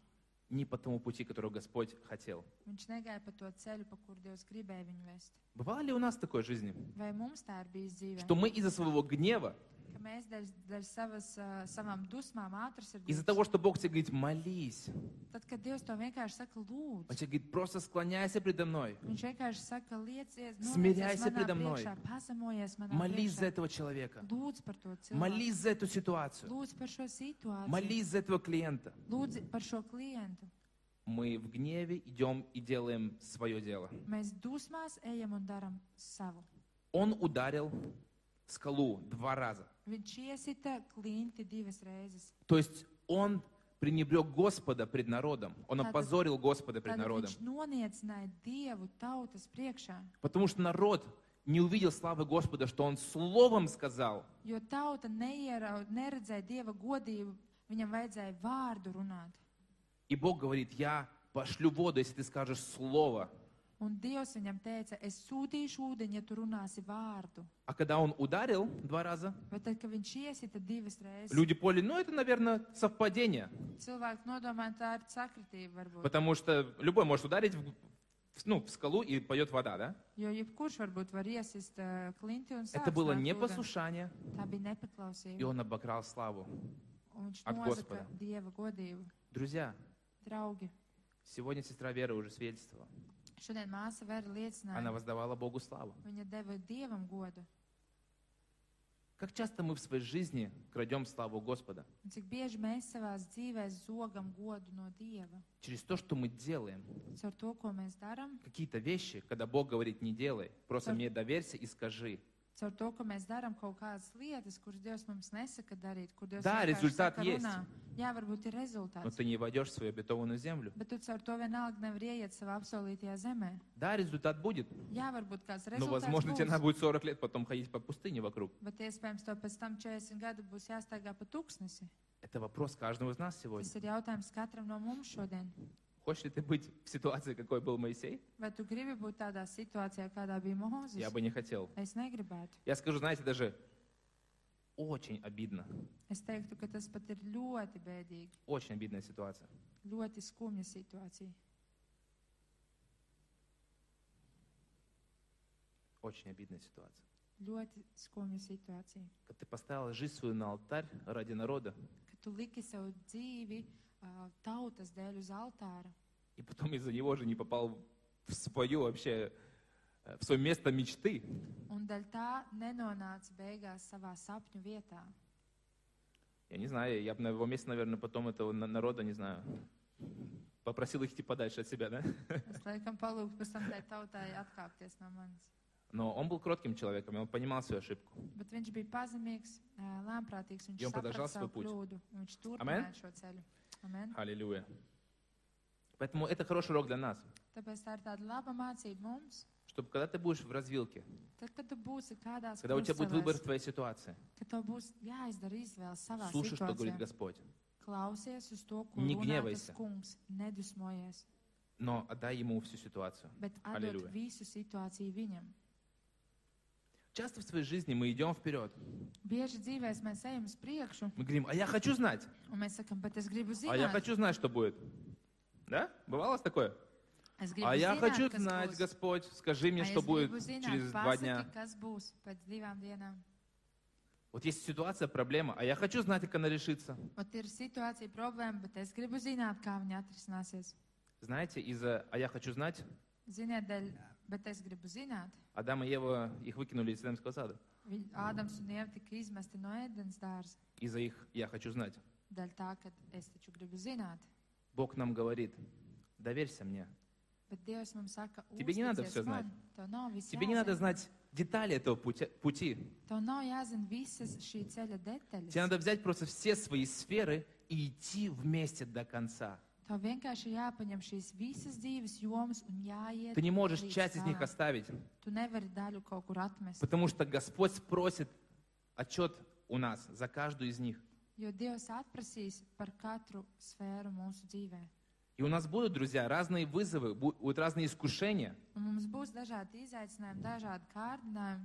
Не по тому пути, который Господь хотел. Viņš negāja pa to ceļu, pa kur Dievs gribēja viņu vest. Бывало ли у нас такое в жизни? Vai mums tā ir bijis dzīvē? Что мы из-за своего гнева, Ka mēs dēļ savām dusmām из-за ātrsirdības, того, что Бог тебе говорит, молись. tad, kad Dievs to vienkārši saka, Он lūdzu, тебе говорит, просто склоняйся предо мной. viņš vienkārši saka, liecies, Смиряйся noliecies предо manā мной. priekšā, pazemojies manā Молись за priekšā. этого человека. Lūdzu par to cilvēku. Молись за эту ситуацию. Lūdzu par šo situāciju. Молись за этого клиента. Lūdzu par šo klientu. Мы в гневе идем и делаем свое дело. Mēs dusmās ejam un daram savu. Он ударил скалу 2 раза. Viņš iesita klinti 2 reizes. То есть он пренебрег Господа пред народом. Он Tātad- опозорил Господа пред Tad народом. viņš noniecināja Dievu tautas priekšā. Потому что народ не увидел славы Господа, что он словом сказал. Jo tauta neredzēja Dieva godību, viņam vajadzēja vārdu runāt. И Бог говорит, я пошлю воду, если ты скажешь слово. Un Dievs viņam teica, es sūtīšu ūdeņu, ja tu runāsi vārdu. А когда он ударил 2 раза, Bet tad, kad viņš iesita 2 reizes, люди поняли, ну это, наверное, совпадение. cilvēki nodomāja, tā ir sakritība varbūt. Потому что любой может ударить в скалу и пойдет вода, да? Jo jebkurš varbūt var iesist klinti un Это sākt было nākt ūdeni. непослушание, Tā bija и nepaklausība. он обокрал славу. Un viņš От nozaka Господа. Dieva godību. Друзья, Draugi, сегодня сестра Вера уже свидетельствовала. šodien māsa Vera Она liecināja, воздавала Богу славу. viņa deva Dievam godu. Как часто мы в своей жизни крадем славу Господа? Un cik bieži mēs savās dzīvēs zogam godu no Dieva. Через то, что мы делаем. Caur to, ko mēs darām, Какие-то вещи, когда Бог говорит, не делай. Просто мне доверься и скажи. caur to, ka mēs darām kaut kādas lietas, kuras Dievs mums nesaka darīt, kur Dievs Да, vienkārši результат saka, есть. runā. Jā, varbūt ir Но rezultāts, ты не войдешь в свою обетованную землю. bet tu caur to vienalga nevar ieiet savā apsolītajā zemē. Да, результат будет. Jā, varbūt kāds Но, rezultāts возможно, тебе надо būs, будет 40 лет потом ходить по пустыне вокруг. bet iespējams to pēc tam 40 gadu būs jāstaigā pa tūkstnesi. Это вопрос каждого из нас сегодня. Tas ir jautājums katram no mums šodien. Хочешь ли ты быть в ситуации, какой был Моисей? Vai tu gribi būt tādā situācijā, kādā bija Mohozes? Я бы не хотел. Es negribētu. Я скажу, знаете, даже очень обидно. Es teiktu, ka tas pat ir ļoti bēdīgi, Очень обидная ситуация. ļoti skumja situācija. Очень обидная ситуация. Ļoti skumja situācija. Когда ты поставила жизнь свою на алтарь ради народа, Kad tu liki savu dzīvi tautas dēļ uz altāra, и потом из-за него же не попал в свое вообще, в свое место мечты. un dēļ tā nenonāca beigās savā sapņu vietā. Я не знаю, я бы на его месте, наверное, потом этого народа, не знаю, попросил их идти подальше от себя, да? Es laikam palūgtu pēc tam tai tautai atkāpties no manis. Но он был кротким человеком, и он понимал свою ошибку. Bet viņš bija pazemīgs, lēmprātīgs, И он viņš продолжал saprata savu свой путь. kļūdu, un viņš Amen. turpināja šo ceļu. Amen. Аллилуйя. Поэтому это хороший урок для нас, Tāpēc tā ir tāda laba mācība mums, чтобы когда ты будешь в развилке, tad, kad tu būsi kādās когда у тебя будет выбор в krustcelēs, твоей ситуации, kad tev būs jāizdara izvēle savā слушай, что говорит situācijā. Господь, Klausies uz to, ko Не runā tas гневайся. kungs, nedusmojies, но отдай ему всю ситуацию. bet atdod Аллилуйя. visu situāciju viņam. Часто в своей жизни мы идем вперед. Bieži dzīvēs mēs ejam uz priekšu, Мы говорим, а я хочу знать, un mēs sakam, bet es gribu а я zināt, хочу знать, что будет. Да? Бывало у вас такое? es gribu А я zināt, хочу kas знать, būs. Господь, скажи мне, A что es будет gribu zināt, через 2 дня. pasaki, kas būs pēc 2 dienām. Вот есть ситуация, проблема, а я хочу знать, как она решится. Ot ir situācija problēma, bet es gribu zināt, kā viņa atrisināsies. Знаете, из-за «а я хочу знать» Ziniet, dēļ, bet es gribu zināt. Адам и Ева их выкинули из Эдемского сада. Ādams un Ieva tika izmesti no ēdienas dārza. Из-за их «я хочу знать». Dēļ tā, ka es taču gribu zināt. Бог нам говорит, доверься мне, Bet Dievs mums saka, Тебе не надо всё uzticies знать. man, tev nav viss Тебе не надо jāzina. знать детали этого пути. Tev nav jāzina visas šī ceļa Тебе detaļas. надо взять просто все свои сферы и идти вместе до конца. Tev vienkārši jāpaņem šīs visas dzīves jomas un jāiet Ты не можешь līdz часть из них galam. оставить, Tu nevari daļu kaut kur atmest. потому что Господь спросит отчет у нас за каждую из них. Jo Dievs atprasīs par katru sfēru mūsu dzīvē. И у нас будут, друзья, разные вызовы, будут разные искушения, Un mums būs dažādi izaicinājumi, dažādi kārdinājumi,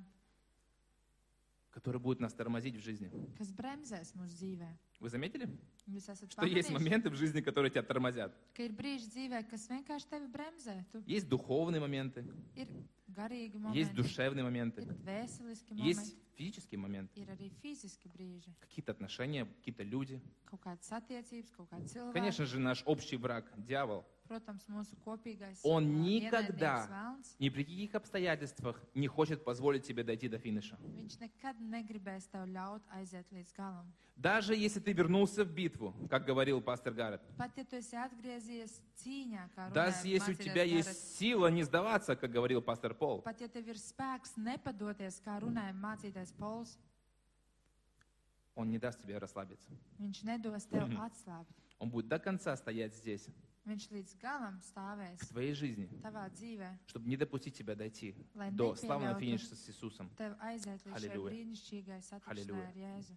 которые будут нас тормозить в жизни. kas bremzēs mūsu dzīvē. Вы заметили, Jūs esat что есть pamanījuši, моменты в жизни, которые тебя тормозят? ka ir brīži dzīvē, kas vienkārši tevi bremzē. Tu Есть духовные моменты, ir garīgi есть momenti, душевные ir моменты, dvēseliski есть momenti, физические моменты, ir arī fiziski brīži. какие-то отношения, какие-то люди. Kaut kādas attiecības, kaut kāda cilvēka. Конечно же, nаш общий враг, дьявол, Protams, mūsu kopīgais Он ienaidnieks никогда velns, ни при каких обстоятельствах не хочет позволить тебе дойти до финиша. viņš nekad negribēs tev ļaut aiziet līdz galam. Даже если ты вернулся в битву, как говорил пастор Гаррет, Pat ja tu esi atgriezies cīņā, kā даже если у тебя есть сила не сдаваться, как говорил пастор Пол, pat ja tev ir spēks nepadoties, kā runāja mācītais Pols, Он не даст тебе расслабиться. viņš nedos tev atslābt. Он будет до конца стоять здесь, Viņš līdz galam в stāvēs твоей жизни, tavā dzīvē, чтобы не допустить тебя дойти lai до славного nepieļautu финиша с Иисусом. tev aiziet līdz šai Halleluja. brīnišķīgai satikšanai Halleluja. ar Jēzu.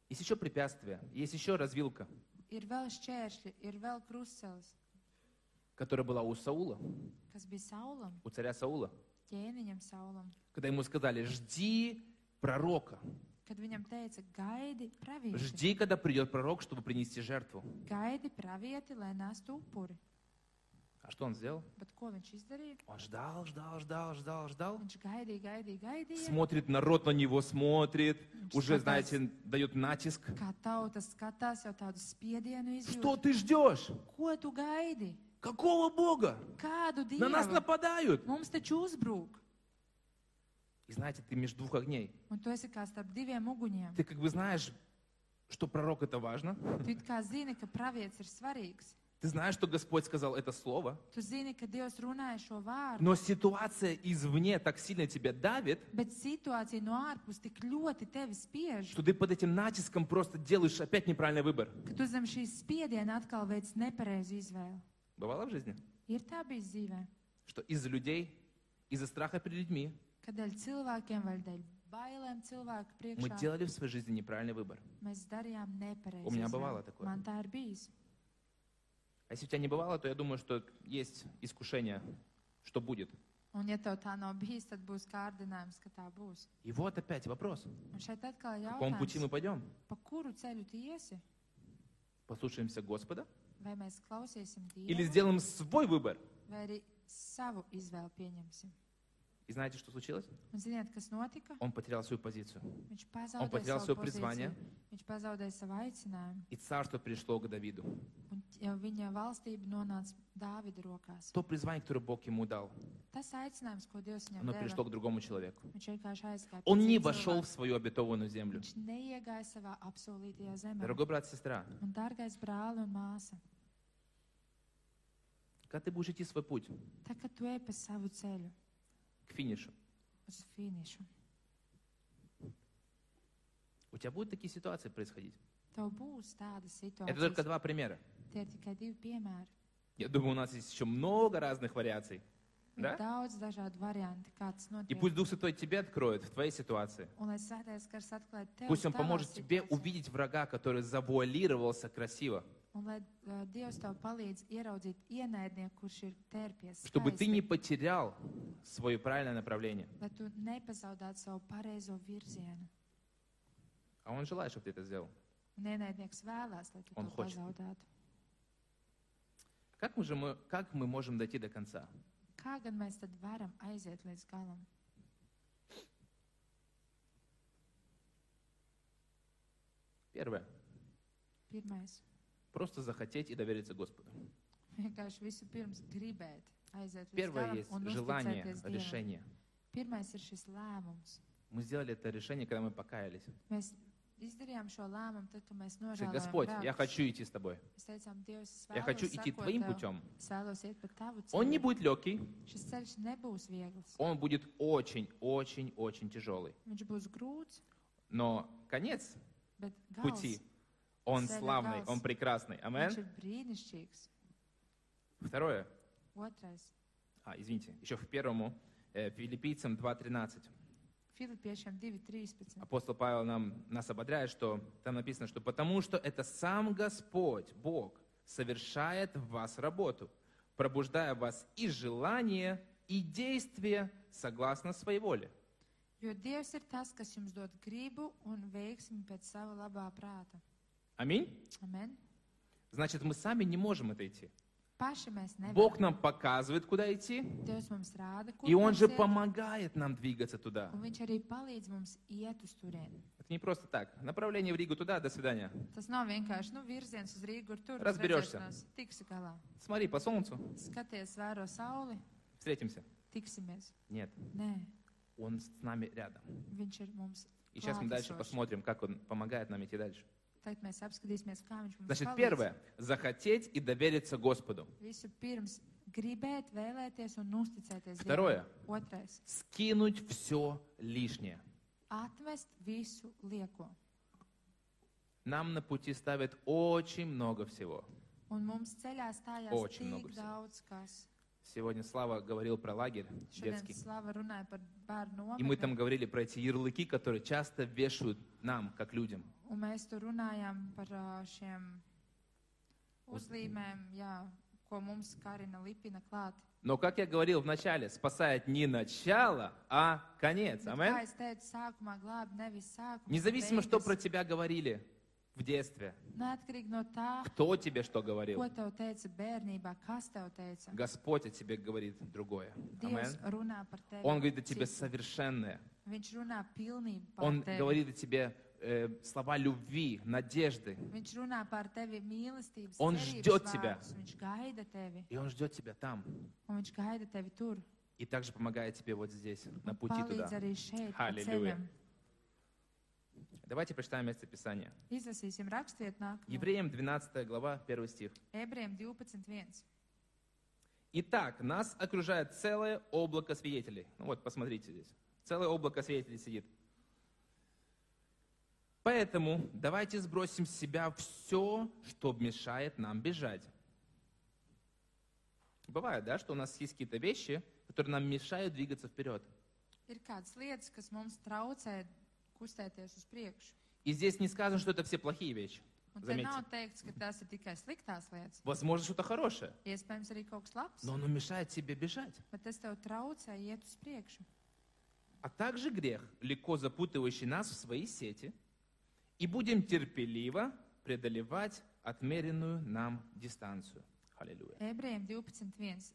Есть еще препятствия, есть еще развилка, Ir vēl šķēršļi, ir vēl krustcelis, которая была у Саула, kas bija Saulam, у царя Саула, ķēniņam Saulam, когда ему сказали: жди пророка, kad viņam teica, gaidi pravieti, жди, когда придет пророк, чтобы принести жертву. gaidi pravieti, lai nestu upuri. А что он сделал? Bet ko viņš izdarīja? Он ждал, ждал, ждал, ждал, ждал. Viņš gaidīja, Смотрит, народ на него смотрит, уже, Что-то- знаете, дает натиск. kā tauta skatās, jau tādu spiedienu Что izjūt. ты ждешь? Ko tu gaidi? Какого Бога? Kādu На нас dievu? нападают. Mums taču uzbrūk. И знаете, ты между двух огней. Un tu esi kā starp diviem uguņiem. Ты как бы знаешь, что пророк это важно. Tu it kā zini, ka pravietis ir svarīgs. Ты знаешь, что Господь сказал это слово. Tu zini, ka Dievs runāja šo vārdu. Но ситуация извне так сильно тебя давит, Bet situācija no ārpus tik ļoti tevi spiež, что ты под этим натиском просто делаешь опять неправильный выбор. ka tu zem šīs spiediena atkal veic nepareizu izvēli. Бывало в жизни? Ir tā bijis dzīvē, Что из-за людей, из-за страха перед людьми kad dēļ cilvēkiem vai dēļ bailēm cilvēku мы priekšā делали в своей жизни неправильный выбор. mēs darījām nepareizu У меня izvēli. бывало такое. Man tā ir bijis. А если у тебя не бывало, то я думаю, что есть искушение, что будет. Un ja tev tā nav bijis, tad būs kārdinājums, ka tā būs. И вот опять вопрос. Un šeit atkal По какому пути мы jautājums, пойдем? pa kuru ceļu tu iesi? Послушаемся Господа? Vai mēs klausīsim Или Dievu, сделаем свой выбор? vai arī savu izvēli pieņemsim? И знаете, что случилось? Un ziniet, kas notika? Он потерял свою позицию. Viņš Он pazaudēja потерял savu свое pozīciju, призвание. viņš pazaudēja savu aicinājumu, И царство пришло к Давиду. un jau viņa valstība nonāca Dāvida rokās. То призвание, которое Бог ему дал, Tas aicinājums, ko Dievs viņam оно пришло deva, к другому человеку. viņš vienkārši aizgāja. Он pie не cita вошел в cilvēka. свою обетованную землю. Viņš neiegāja savā apsolītajā zemē. Дорогой брат, сестра, Un, dārgais brāli un māsa, когда ты будешь идти свой путь tā kad tu ej pa savu ceļu к финишу, uz finišu, у тебя будут такие ситуации происходить. tev būs tāda Это только situācija. два примера. Tie ir tikai divi piemēri. Я думаю, у нас есть еще много разных вариаций. Ir Да? daudz dažādu variantu, kā tas И notiek. пусть Дух Святой тебе откроет в твоей ситуации. Un lai Svētais Gars atklāj tev Пусть Он tavā поможет тебе situācijā. увидеть врага, который завуалировался красиво, Un lai Dievs tev palīdz ieraudzīt ienaidnieku, kurš ir tērpies чтобы ты skaisti, не потерял свое правильное направление. lai tu nepazaudētu savu pareizo virzienu. А Он желает, чтобы ты это сделал. Un ienaidnieks vēlās, lai tu Un to хочет. pazaudētu. Как мы можем дойти до конца? Kā gan mēs tad varam aiziet līdz galam? Первое. Pirmais, Просто захотеть и довериться Господу. vienkārši visu pirms gribēt aiziet līdz Первое galam есть un желание, uzticēties Dievam. решение. Pirmais ir šis lēmums. Мы сделали это решение, когда мы покаялись. Mēs izdarījām šo lēmumu, tad, kad mēs Сказать, nožēlojām Господь, я grēkus. хочу идти с тобой. Mēs teicām, Dievs, es Я хочу vēlos идти sekot твоим tev. путем. Es vēlos iet pa tavu Он не ceļu. будет легкий, Šis ceļš nebūs viegls. он будет очень тяжелый. Viņš būs grūts, Но конец bet пути, gals, он Ceļa славный, gals. он прекрасный. viņš Амен. ir brīnišķīgs. Второе. Otrais. Извините, еще в первому, Филиппийцам 2:13. Filipiešiem 2:13. Апостол Павел нас ободряет, что там написано, что потому что это сам Господь, Бог, совершает в вас работу, пробуждая в вас и желание, и действие согласно своей воле. Jo Dievs ir tas, kas jums dod gribu un veiksmi pēc sava labā prāta. Аминь. Amen. Значит, мы сами не можем это идти. Paši mēs Бог nevaram. нам показывает, куда идти, Dievs mums rāda, kur и Он mums же iet, помогает нам двигаться туда. un viņš arī palīdz mums iet uz turieni. Это не просто так. Направление в Ригу туда, до свидания. Tas nav vienkārši, virziens uz Rīgu, tur uz Разберешься. redzēšanos. Tiksi galā. Смотри по солнцу, Skaties, vēro sauli, встретимся. tiksimies. Нет, Nē, Он с нами рядом. viņš ir mums И сейчас мы дальше klātesošs. посмотрим, как Он помогает нам идти дальше. Tagad mēs apskatīsimies, kā viņš mums Значит, palīdz. первое. Захотеть и довериться Господу. Visu pirms gribēt, vēlēties un uzticēties Второе. Dievam. Otrais. Скинуть все лишнее. Atmest visu lieko. Нам на пути ставят очень много всего. Un mums ceļā stājās Очень много tik всего. daudz kas. Сегодня Слава говорил про лагерь Šodien детский. Slava runāja par bērnu И мы там nometni. говорили про эти ярлыки, которые часто вешают нам, как людям. Un mēs tur runājām par šiem uzlīmēm, jā, ko mums Karina lipina klāt. Но, как я говорил в начале, спасает не начало, а конец. Bet, kā Амен? es teicu, sākumā glāb nevis sākumu. Независимо, что про тебя говорили в детстве, Neatkarīgi no tā, кто тебе что говорил, ko tev teica bērnībā, kas tev teica. Господь о тебе говорит другое. Амен? Dievs runā par tevi. Он говорит о тебе citu. совершенное. Viņš runā pilnīgi par Он tevi. говорит о тебе слова любви, надежды. Viņš runā par tevi mīlestības, Он cerības ждет тебя. vārdus. Viņš gaida tevi. И Он ждет тебя там. Un viņš gaida tevi tur. И также помогает тебе вот здесь, на Un пути туда. palīdz arī šeit, pa Halleluja. ceļam. Давайте прочитаем место Писания. Izlasīsim rakstviet nākamo. Евреям 12 глава, 1 стих. Ebrejiem 12.1. Итак, нас окружает целое облако свидетелей. Ну вот, посмотрите здесь. Целое облако свидетелей сидит. Поэтому давайте сбросим с себя все, что мешает нам бежать. Бывает, да, что у нас есть какие-то вещи, которые нам мешают двигаться вперед. Ir kādas lietas, kas mums traucē kustēties uz priekšu. И здесь не сказано, что это все плохие вещи. Un te Заметьте. nav teikts, ka tas ir tikai sliktās lietas. Возможно, что-то хорошее, Iespējams, arī kaut kas labs, но оно мешает тебе бежать. bet tas tev traucē iet uz priekšu. А также грех, легко запутывающий нас в свои сети, и будем терпеливо преодолевать отмеренную нам дистанцию. Аллилуйя. Ebrejiem 12.1.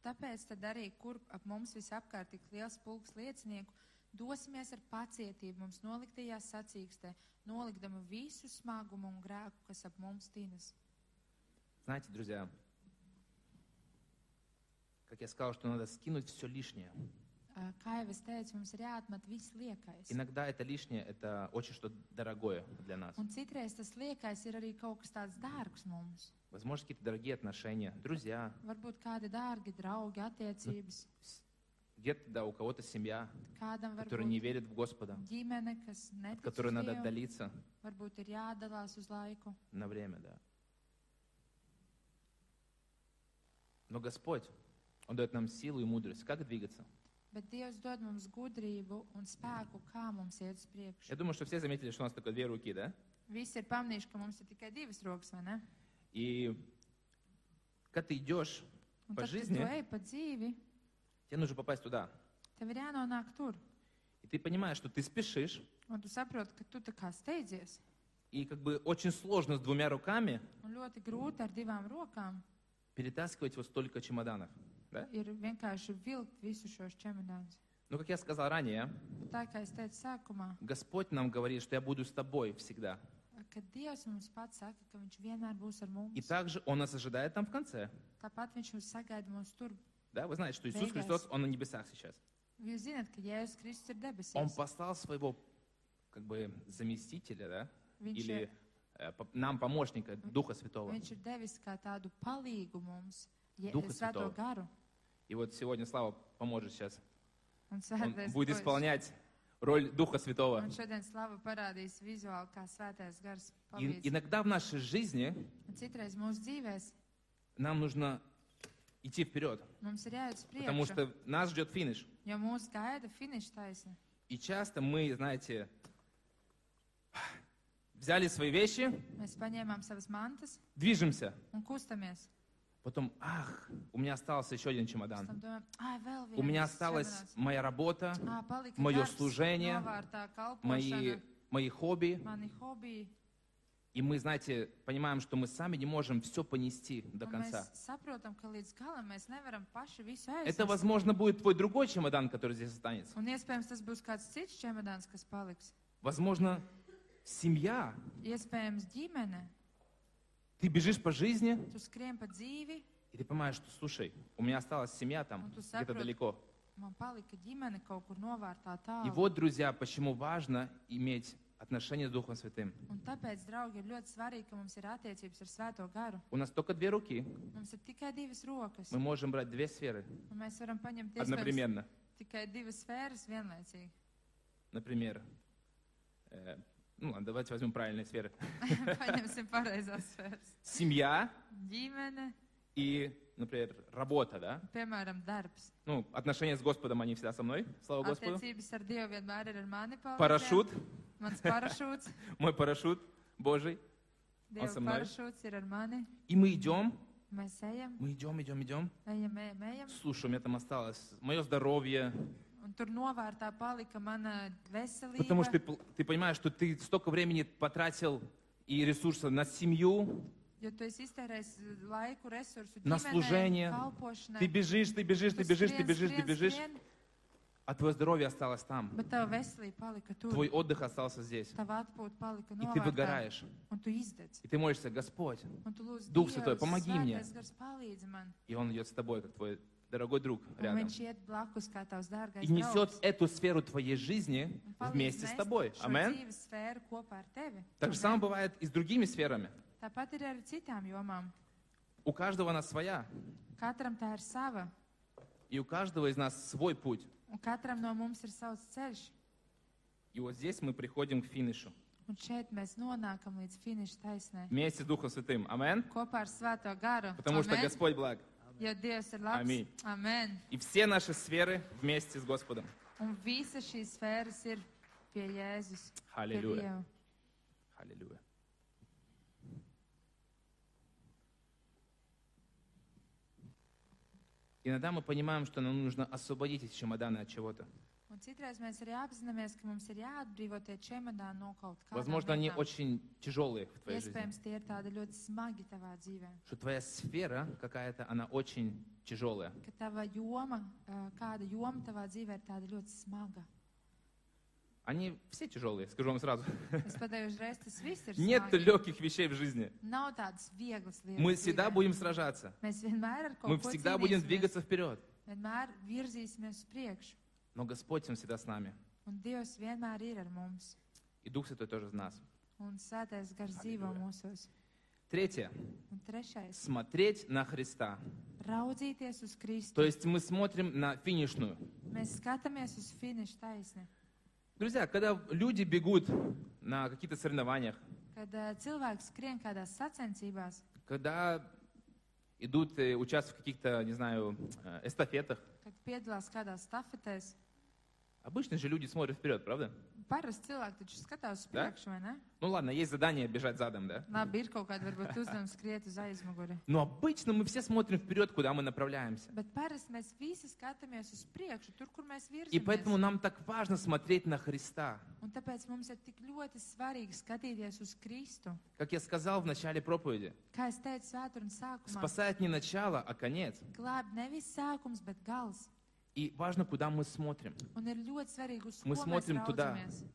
Tāpēc tad arī, kur ap mums visapkārt tik liels pulks liecinieku, dosimies ar pacietību mums noliktajā sacīkstē, nolikdama visu smagumu un grēku, kas ap mums tinas. Знаете, друзья, как я сказал, что надо скинуть все лишнее. Kā jau es teicu, mums ir jāatmet viss liekais. Иногда это лишнее, это очень что-то дорогое для нас. Un citreiz tas liekais ir arī kaut kas tāds dārgs mums. Возможно, какие-то дорогие отношения, друзья, Varbūt kādi dārgi draugi, attiecības, где-то, да, у кого-то семья, kādam которая не varbūt верит в Господа, ģimene, kas от netic которой uz надо Dievu, отдалиться varbūt ir jādalās uz laiku. на время, да. Но Господь, Он дает нам силу и мудрость. Как двигаться? Bet Dievs dod mums gudrību un spēku, kā mums iet uz priekšu. Я думаю, что все заметили, что у нас только две руки, да? Visi ir pamanījuši, ka mums ir tikai divas rokas, vai ne? И когда ты идешь Un по tad, kad tu жизни, ej pa dzīvi, тебе нужно попасть туда. tev ir jānonāk tur. И ты понимаешь, что ты спешишь, Un tu saproti, ka tu tā kā steidzies. и как бы очень сложно с двумя руками Un ļoti grūti ar divām rokām перетаскивать вот столько чемоданов. Да? ir vienkārši vilkt visu šos čemodānus. Но, как я сказал ранее, Bet tā kā es teicu sākumā, Господь нам говорит, что я буду с тобой всегда. ka Dievs mums pats saka, ka Viņš vienmēr būs ar mums. И также Он нас ожидает там в конце. Tāpat Viņš mūs sagaida mūs tur. Да? Вы знаете, что Иисус Beigās. Христос, Он на небесах сейчас. Jūs zināt, ka Jēzus Kristus ir Он debesīs. послал своего как бы заместителя, да? Viņš Или нам помощника, Духа Святого. Viņš ir devis kā tādu palīgu mums, Duha Svēto Святого. garu. И вот сегодня Слава поможет сейчас. Un Он svētais будет Gars- исполнять роль Духа Святого. Un šodien Slava parādīs vizuāli, kā svētais gars И palīdz. иногда в нашей жизни Un citreiz mūsu dzīvēs нам нужно идти вперед, mums ir jāiet uz потому priekšu, что нас ждет финиш. jo mūs gaida finiša taisne. И часто мы, знаете, взяли свои вещи, Mēs paņēmām savas mantas движемся. un kustamies. Потом, у меня остался еще один Pēc чемодан. tam domājam, ai, vēl У меня viens осталась čemodāns. моя работа, Palika моё darbs, служение, novārtā мои, kalpošana, мои хобби. mani hobiji. И мы, знаете, понимаем, что мы сами не можем все понести до Un конца. mēs saprotam, ka līdz galam mēs nevaram paši visu Это, aiznest. возможно, будет твой другой чемодан, который здесь останется. Un iespējams tas būs kāds cits čemodāns, kas paliks. Возможно, семья. Iespējams ģimene. Ты бежишь по жизни, Tu skrien pa dzīvi, и ты понимаешь, что, слушай, у меня осталась семья там, Un tu где-то saproti. далеко. man palika ģimene kaut kur novārtā И tālu. вот, друзья, почему важно иметь отношения с Духом Святым. Un tāpēc, draugi, ir ļoti svarīgi, ka mums ir attiecības ar Svēto garu. У нас только две руки. Mums ir tikai divas rokas. Мы можем брать две сферы Un mēs varam paņemt iespējams одновременно. tikai divas sfēras vienlaicīgi. Например, ну ладно, давайте возьмем правильные сферы. Paņemsim pareizās sfēras. Семья Ģimene, и, например, работа, да? piemēram, darbs. Ну, отношения с Господом, они всегда со мной, слава Господу. Attiecības ar Dievu vienmēr ir ar mani. paldies Парашют, Dievam. Mans parašūts, мой парашют Божий. Dieva со мной. parašūts ir ar mani. И мы идем, Mēs ejam, идем, ejam, ejam. Слушай, у меня там осталось мое здоровье. Un tur novārtā palika mana veselība. Потому что ты понимаешь, что ты столько времени потратил и ресурсов на семью, Jo tu esi iztērējis laiku, resursu, на служение. kalpošanai. Ты бежишь, ты бежишь, ты Tu бежишь, ты skrien, бежишь, ты skrien, бежишь, skrien, а твое здоровье осталось там. Bet tava veselība palika tur. Твой отдых остался здесь. Tava atpūta palika И ты novārtā. выгораешь. Un tu izdedz. И ты молишься, Господь. Un tu lūdz Дух Dievu, Святой, помоги мне. Svētais Gars, palīdzi man. И Он идет с тобой, как твой дорогой друг Un рядом. viņš iet blakus kā tavs dārgais И несет draugs. эту сферу твоей жизни Un palīdz вместе с nest тобой. šo Амен. dzīves sfēru kopā ar tevi. Так же Amen. самое бывает и с другими сферами. Tāpat ir ar citām jomām. У каждого она своя. Katram tā ir sava. И у каждого из нас свой путь. Un katram no mums ir savs ceļš. И вот здесь мы приходим к финишу. Un šeit mēs nonākam līdz finiša taisnē. Вместе с Духом Святым. Амен. Kopā ar Svēto garu. Потому что Amen. Господь благ. Jo Dievs ir labs. Amen. Amen. И все наши сферы вместе с Господом. Un visas šīs sfēras ir pie Jēzus. Pie Halleluja. Dieva. Аллилуйя. Иногда мы понимаем, что нам нужно освободить эти чемоданы от чего-то. Un citreiz mēs arī apzināmies, ka mums ir jāatbrīvo tie čemodāni no kaut kā. Возможно, они очень тяжелые в твоей жизни. Iespējams, tie ir tādi ļoti smagi tavā dzīvē. Что твоя сфера какая-то, она очень тяжелая. Ka tava joma, kāda joma tavā dzīvē ir tāda ļoti smaga. Они все тяжелые, скажу вам сразу. Es pateikšu uzreiz, tas viss ir Нет smagi. легких вещей в жизни. Nav tādas vieglas lietas. Мы всегда dzīvē. будем сражаться. Mēs vienmēr ar Мы kaut ko всегда будем cīnīsimies. двигаться вперед. Vienmēr virzīsimies uz priekšu. Но Господь, Он всегда с нами. Un Dievs vienmēr ir ar mums. И Дух Святой тоже с нас. Un Svētais Gars dzīvo Halleluja. mūsos. Третье. Un trešais. Смотреть на Христа. Raudzīties uz Kristu. То есть мы смотрим на финишную. Mēs skatāmies uz finišu taisni. Друзья, когда люди бегут на каких-то соревнованиях, Kad cilvēks skrien kādās sacensībās, когда идут участвовать в каких-то, не знаю, эстафетах, kad piedalās kādās stafetēs, обычно же люди смотрят вперед, правда? parasti cilvēki taču skatās uz Da? priekšu, vai ne? Ну ладно, есть задание бежать задом, да? Labi, ir kaut kāda varbūt uzdevuma skriet uz aizmuguri. Но обычно мы все смотрим вперед, куда мы направляемся. Bet parasti mēs visi skatāmies uz priekšu, tur, kur mēs И поэтому virzamies. нам так важно смотреть на Христа. Un tāpēc mums ir tik ļoti svarīgi skatīties uz Kristu. Как я сказал в начале проповеди, Kā es teicu svētdienas sākumā, спасает не начало, а конец. glāb nevis sākums, bet gals. И важно, куда мы смотрим. Un ir ļoti svarīgi, uz Мы ko mēs смотрим туда. raudzamies.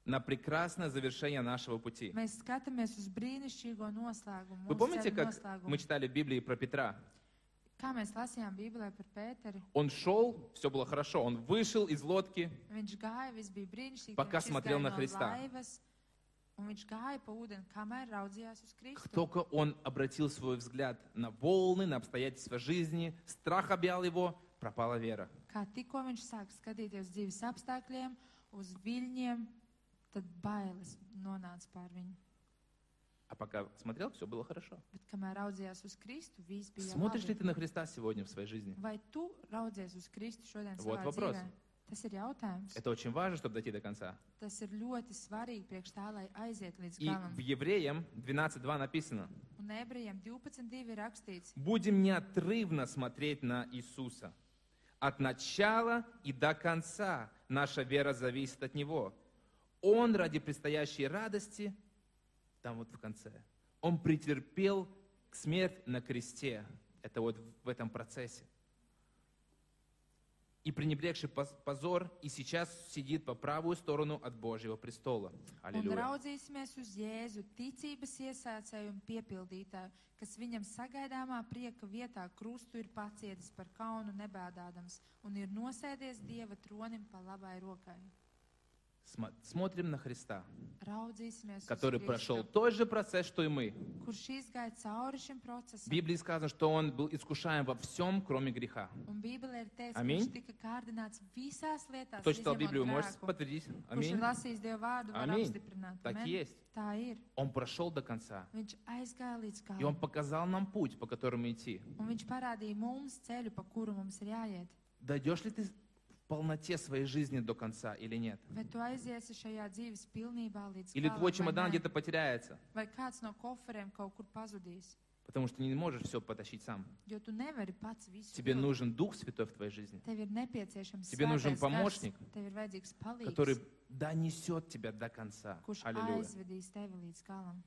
На прекрасное завершение нашего пути. Mēs skatāmies uz brīnišķīgo noslēgumu. Вы mūsu помните, ceļa как noslēgumu. мы читали в Библии про Петра? Kā mēs lasījām Bībelē par Pēteri, Он шел, все было хорошо. Он вышел из лодки, viņš gāja, viss bija brīnišķīgi, Пока viņš смотрел izgāja на no Христа. laivas, un viņš gāja pa ūdeni, kamēr raudzījās uz Как Kristu. только он обратил свой взгляд на волны, на обстоятельства жизни, страх объял его, пропала вера. Kā tikko viņš sāk skatīties uz dzīves apstākļiem, uz viļņiem, tad bailes nonāca pār viņu. А пока смотрел, все было хорошо. Bet kamēr raudzījās uz Kristu, viss bija Смотришь ли labi. ты на Христа сегодня в своей жизни? Vai tu raudzies uz Kristu šodien Вот savā вопрос. dzīvē? Tas ir jautājums. Это очень важно, чтобы дойти до конца. Tas ir ļoti svarīgi priekš tā, lai aiziet līdz И galam. в Евреям 12.2 написано: Un ebrejiem 12.2 ir rakstīts, «Будем неотрывно смотреть на Иисуса. От начала и до конца наша вера зависит от Него. Он ради предстоящей радости, там вот в конце, Он претерпел смерть на кресте». Это вот в этом процессе. «И пренебрегший позор, и сейчас сидит по правую сторону от Божьего престола». un Аллилуйя. raudzīsimies uz Jēzu, ticības iesācēju un piepildītāju, kas viņam sagaidāmā prieka vietā krustu ir pacietis par kaunu nebēdādams un ir nosēdies Dieva tronim pa labai rokai. Смотрим на Христа, Raudzīsimies uz который прошел Kristu, тот же процесс, что и мы. kurš izgāja cauri šim В procesam. Библии сказано, что он был искушаем во всем, кроме греха. Un Bībelē ir teikts, ka Аминь. viņš tika kārdināts visās lietās, Кто читал izņemot Библию, может grēku. подтвердить? Kurš Аминь. ir lasījis Dieva vārdu, var Аминь. apstiprināt. Так и Amen? есть. Tā ir. Он прошел до конца. Viņš aizgāja līdz И он galam. показал нам путь, по которому идти. Un viņš parādīja mums ceļu, pa kuru mums ir jāiet. Дойдешь ли ты в полноте своей жизни до конца или нет? Vai tu aiziesi šajā dzīves pilnībā līdz Или galam, твой vai чемодан nē? где-то потеряется? Vai kāds no koferiem kaut kur pazudīs? Потому что не можешь все потащить сам. Jo tu nevari pats visu. Тебе vilkt. нужен Дух Святой в твоей жизни, Tev ir nepieciešams Тебе нужен svētais gars. помощник, Tev ir vajadzīgs palīgs, который донесет тебя до конца. kurš Аллилуйя. aizvedīs tevi līdz galam.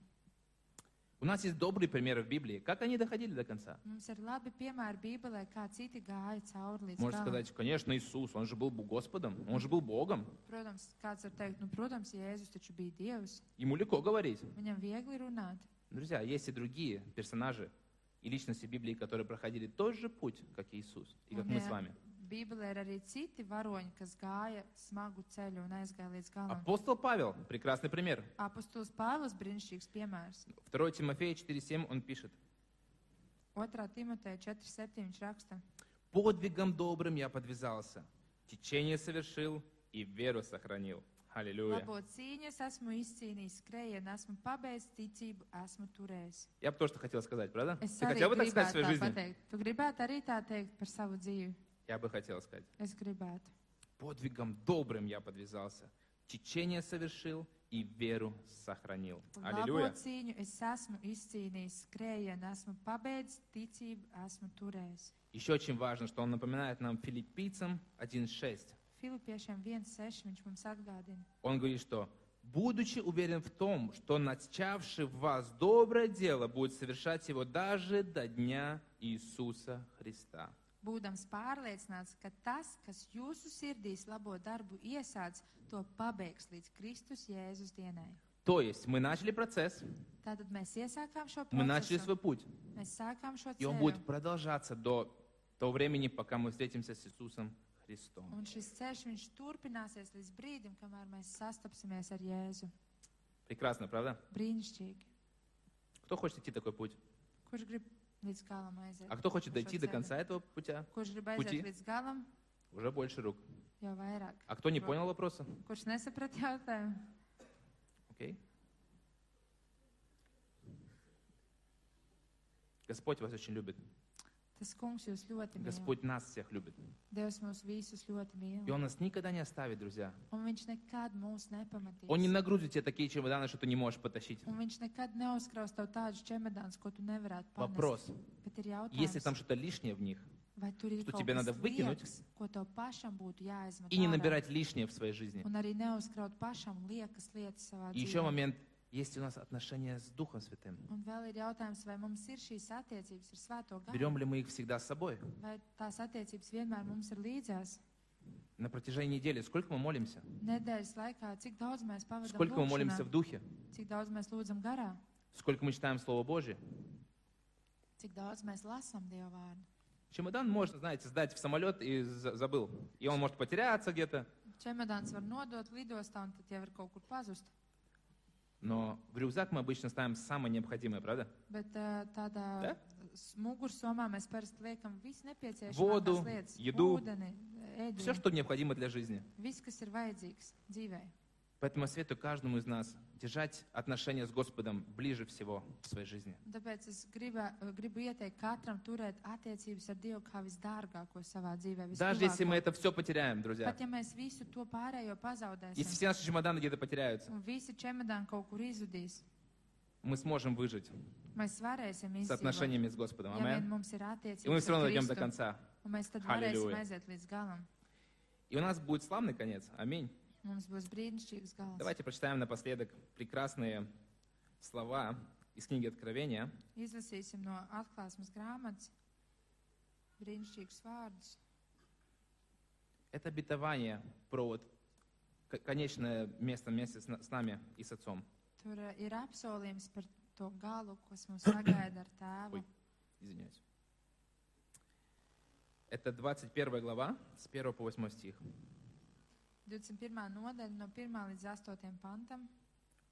У нас есть добрые примеры в Библии. Как они доходили до конца? Mums ir labi piemēri Bībelē, kā citi gāja cauri līdz Можно galam. сказать, конечно, Иисус, Он же был Господом, Он же был Богом. Protams, kāds var teikt, protams, Jēzus taču bija Dievs. Ему легко говорить. Viņam viegli runāt. Друзья, есть и другие персонажи и личности Библии, которые проходили тот же путь, как и Иисус, и как Un, мы jā, с вами. Bībelē ir arī citi varoņi, kas gāja smagu ceļu un aizgāja līdz galam. Апостол Павел, прекрасный пример. Apostols Pāvils brīnišķīgs piemērs. 2 Тимофея 4:7 он пишет: 2. Timoteja 4.7 viņš raksta. «Подвигом добрым я подвязался, течение совершил и веру сохранил». Аллилуйя. Labo cīņu es esmu izcīnījis, skrējienu esmu pabeidzis, ticību esmu turējis. Я бы тоже что хотел сказать, правда? Es Ты arī хотел бы так сказать в gribētu своей tā жизни? pateikt. Tu gribētu arī tā teikt par savu dzīvi? Я бы хотел сказать. Es gribētu. Подвигом добрым я подвязался, течение совершил и веру сохранил. Labo Аллилуйя. cīņu es esmu izcīnījis, skrējienu esmu pabeidzis, ticību esmu turējis. Еще очень важно, что он напоминает нам филиппийцам 1:6. Filipiešiem 1.6 viņš mums atgādina. Он говорит, что будучи уверен в том, что начавший в вас доброе дело будет совершать его даже до дня Иисуса Христа. Būdams pārliecināts, ka tas, kas jūsu sirdīs labo darbu iesāc, to pabeigs līdz Kristus Jēzus dienai. То есть мы начали процесс, Tātad mēs iesākām šo мы начали procesu, свой путь, mēs sākām šo и он будет ceļu, продолжаться до того времени, пока мы встретимся с Иисусом Христом. un šis ceļš viņš turpināsies līdz brīdim, kamēr mēs sastapsimies ar Jēzu. Прекрасно, правда? Brīnišķīgi. Кто хочет идти такой путь? Kurš grib līdz galam aiziet? А кто хочет pa šo дойти до ceļu? конца этого путя? Kurš grib Puķi? aiziet līdz galam, Уже больше рук. jau vairāk. А кто не понял вопроса? Kurš nesaprat jautājumu? Окей. Господь вас очень любит. Tas kungs jūs ļoti mīl. Господь нас всех любит. Dievs mūs visus ļoti И mīl. Он нас никогда не оставит, друзья. Un viņš nekad mūs nepamatīs. Он не нагрузит тебе такие чемоданы, что ты не можешь потащить. Un viņš nekad neuzkraus tev tādus čemodānus, ko tu nevarētu panest. Вопрос. Bet ir jautājums, Если там что-то лишнее в них, vai tur ir что kaut тебе kas надо выкинуть, liekas, ko tev pašam būtu jāizmet и не ārā, набирать лишнее в своей жизни. un arī neuzkraut pašam liekas lietas savā И еще dzīvē. момент, есть у нас отношения с Духом Святым. Un vēl ir jautājums, vai mums ir šīs attiecības ar Svēto garu, Берем ли мы их всегда с собой? vai tās attiecības vienmēr mums ir līdzās. На протяжении недели сколько мы молимся? Nedēļas laikā, cik daudz mēs pavadām Сколько мы молимся в lūgšanā, Духе? cik daudz mēs lūdzam garā, Сколько мы читаем Слово Божье? cik daudz mēs lasām Dievu vārdu. Чемодан можно, знаете, сдать в самолет и забыл. И он может потеряться где-то. Čemodāns var nodot lidostā, un tad jau var kaut kur pazust. Но в рюкзак мы обычно ставим самое необходимое, правда? Bet tādā Да? mugursomā mēs parasti liekam visu Воду, nepieciešamākās lietas. еду. Ūdeni, Все, ēdienu, что необходимо для жизни. viss, kas ir vajadzīgs dzīvē. Поэтому я советую каждому из нас держать отношения с Господом ближе всего в своей жизни. Tāpēc es gribu ieteikt katram turēt attiecības ar Dievu kā visdārgāko savā dzīvē. Даже если мы это все потеряем, друзья. Pat ja mēs visu to pārējo Если pazaudēsim, все наши чемоданы где-то потеряются, un visi čemodāni kaut kur izzudīs, мы сможем выжить mēs varēsim с izdzīvot. отношениями с Господом. Ja vien Аминь. mums ir И мы attiecības все равно ar дойдем до Kristu, конца. un mēs tad Halleluja. varēsim aiziet līdz galam. И у нас будет славный конец. Аминь. Mums būs brīnišķīgs gals. Давайте прочитаем напоследок прекрасные слова из книги Откровения. Izlasīsim no atklāsmes grāmatas brīnišķīgus vārdus. Это обетование про вот конечное место вместе с нами и с Отцом. Tur ir apsolījums par to galu, kas mums sagaida ar tēvu. Ой. Извиняюсь. Это 21 глава, с 1 по 8 стих. 21. nodaļa no 1. līdz 8. pantam.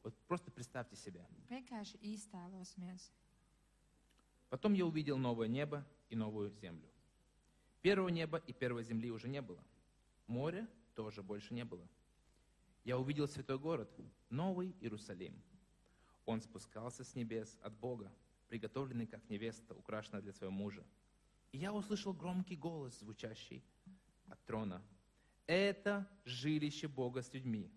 Вот просто представьте себе. Vienkārši iztēlosimies. Потом я увидел новое небо и новую землю. Первого неба и первой земли уже не было. Моря тоже больше не было. Я увидел святой город, Новый Иерусалим. Он спускался с небес от Бога, приготовленный как невеста, украшенная для своего мужа. И я услышал громкий голос, звучащий от трона. Это жилище Бога с людьми.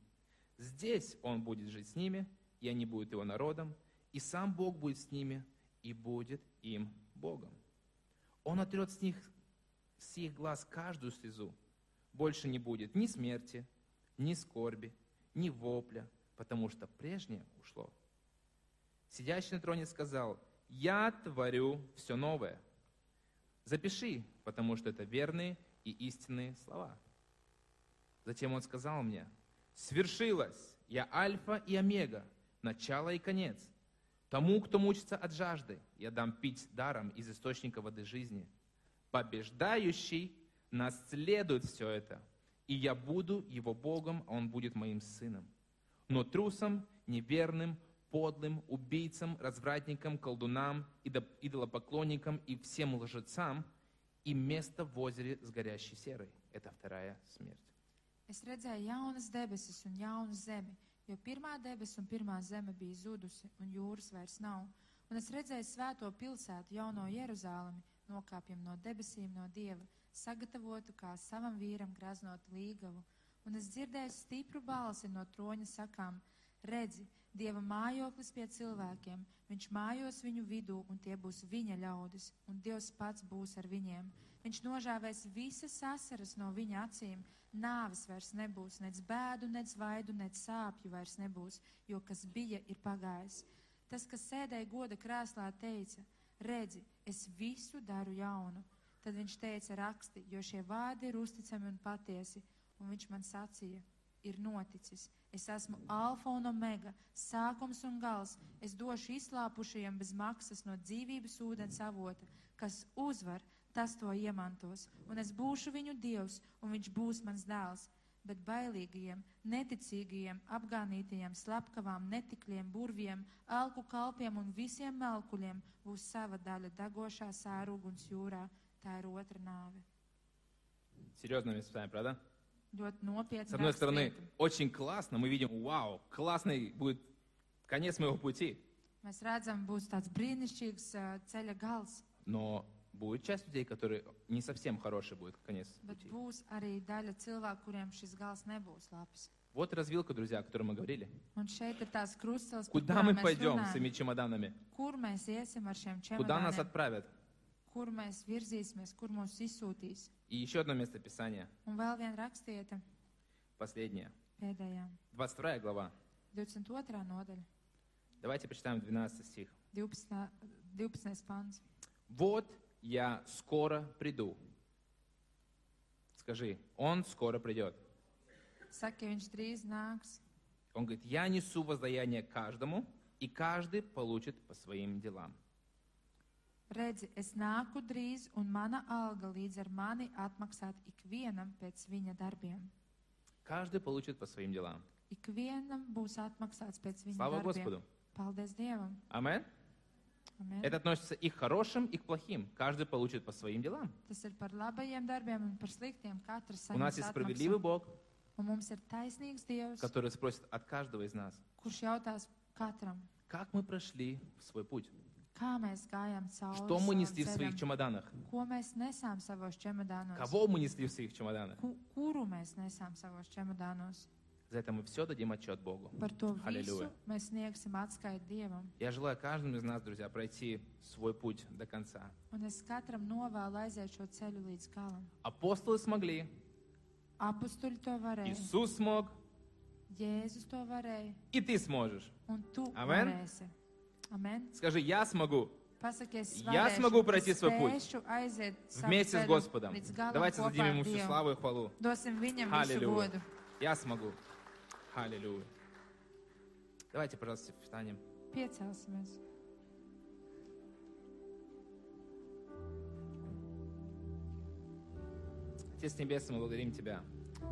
Здесь Он будет жить с ними, и они будут Его народом, и сам Бог будет с ними, и будет им Богом. Он отрет с их глаз каждую слезу. Больше не будет ни смерти, ни скорби, ни вопля, потому что прежнее ушло. Сидящий на троне сказал: «Я творю все новое». Запиши, потому что это верные и истинные слова. Затем он сказал мне: «Свершилось! Я Альфа и Омега, начало и конец. Тому, кто мучится от жажды, я дам пить даром из источника воды жизни. Побеждающий наследует все это, и я буду его Богом, а он будет моим сыном. Но трусам, неверным, подлым, убийцам, развратникам, колдунам, идолопоклонникам и всем лжецам и место в озере с горящей серой». Это вторая смерть. Es redzēju jaunas debesis un jaunu zemi, jo pirmā debes un pirmā zeme bija zudusi, un jūras vairs nav. Un es redzēju svēto pilsētu, jauno Jeruzālemi, nokāpjam no debesīm no Dieva, sagatavotu kā savam vīram graznot līgavu. Un es dzirdēju stipru balsi no troņa sakām: redzi, Dieva mājoklis pie cilvēkiem, viņš mājos viņu vidū, un tie būs viņa ļaudis, un Dievs pats būs ar viņiem. Viņš nožāvēs visas asaras no viņa acīm, nāves vairs nebūs, nec bēdu, nec vaidu, nec sāpju vairs nebūs, jo kas bija, ir pagājis. Tas, kas sēdēja goda krēslā, teica: redzi, es visu daru jaunu. Tad viņš teica: raksti, jo šie vārdi ir uzticami un patiesi, un viņš man sacīja: ir noticis. Es esmu Alfa un Omega, sākums un gals. Es došu izslāpušajiem bez maksas no dzīvības ūdens avota. Kas uzvar, tas to iemantos, un es būšu viņu Dievs, un viņš būs mans dēls. Bet bailīgajiem, neticīgajiem, apgānītajiem, slepkavām, netikļiem, burviem, elku kalpiem un visiem melkuļiem būs sava daļa degošā sēruguns jūrā. Tā ir otra nāve. Серьезное местописание, правда? Ļoti nopietni С одной стороны, raksturīti. очень классно, мы видим, вау, классный будет конец моего пути. Mēs redzam, būs tāds brīnišķīgs ceļa gals, Но будет часть людей, которые не совсем хороший будет конец bet пути. būs arī daļa cilvēku, kuriem šis gals nebūs labs. Вот развилка, друзья, о которой мы говорили. Un šeit ir tās krustcelis, par Куда kurām мы mēs пойдем с runājam. этими чемоданами? Kur mēs iesim ar šiem Куда нас čemodāniem? отправят? Kur mēs virzīsimies, kur mūs izsūtīs? И еще одно место Писания, Un vēl viena rakstieta, последнее. pēdējā, 22 глава. 22. nodaļa, Давайте почитаем 12 стих. 12. pants. Вот я скоро приду. Скажи, он скоро придет. Saka, viņš drīz nāks. Он говорит: я несу воздаяние каждому, и каждый получит по своим делам. Redzi, es nāku drīz, un mana alga līdz ar mani atmaksāt ikvienam pēc viņa darbiem. Каждый получит по своим делам. Ikvienam būs atmaksāts pēc viņa Слава darbiem. Господу. Paldies Dievam. Амин. Amen. Это относится и к хорошим, и к плохим. Каждый получит по своим делам. Tas ir par labajiem darbiem un par sliktiem. Katrs У нас saņems есть справедливый atmaksu. Бог, Un mums ir taisnīgs Dievs, который спросит от каждого из нас, kurš jautās katram, как мы прошли свой путь, kā mēs gājām cauri что мы savam несли в своих ceļam, чемоданах, ko mēs nesām savos čemodānos, кого мы несли в своих чемоданах. kuru mēs nesām savos čemodānos. За это мы все дадим отчет Богу. Par to visu Halleluja. mēs sniegsim atskaitu Dievam. Я желаю каждому из нас, друзья, пройти свой путь до конца. Un es katram novēlu aiziet šo ceļu līdz galam. Апостолы смогли, Apustuļi to varēja, Иисус смог, Jēzus to varēja, и ты сможешь. un tu Amen. varēsi. Amen. Скажи, я смогу. Pasaki, es Я varēšu, смогу es пройти свой путь spēšu aiziet savu вместе с ceļu Господом. līdz galam Давайте kopā дадим ar Ему всю Dievu. славу и хвалу. Dosim viņam visu Halleluja. godu. Я смогу. Аллилуйя. Давайте, пожалуйста, встанем. Piecelsimies. Отец Небесный, мы благодарим Тебя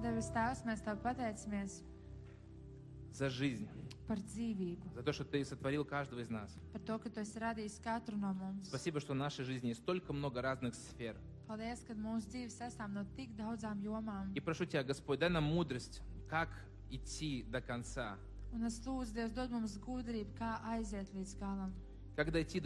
Devis Tēvs, mēs Tev pateicamies за жизнь, par dzīvību, за то, что Ты сотворил каждого из нас. par to, ka Tu esi radījis katru no mums. Спасибо, что в нашей жизни есть столько много разных сфер. Paldies, ka mūsu dzīves sastāv no tik daudzām jomām. И прошу Тебя, Господь, дай нам мудрость, как идти до конца, Un es lūdzu, Dievs, dod mums gudrību, kā aiziet līdz galam, как дойти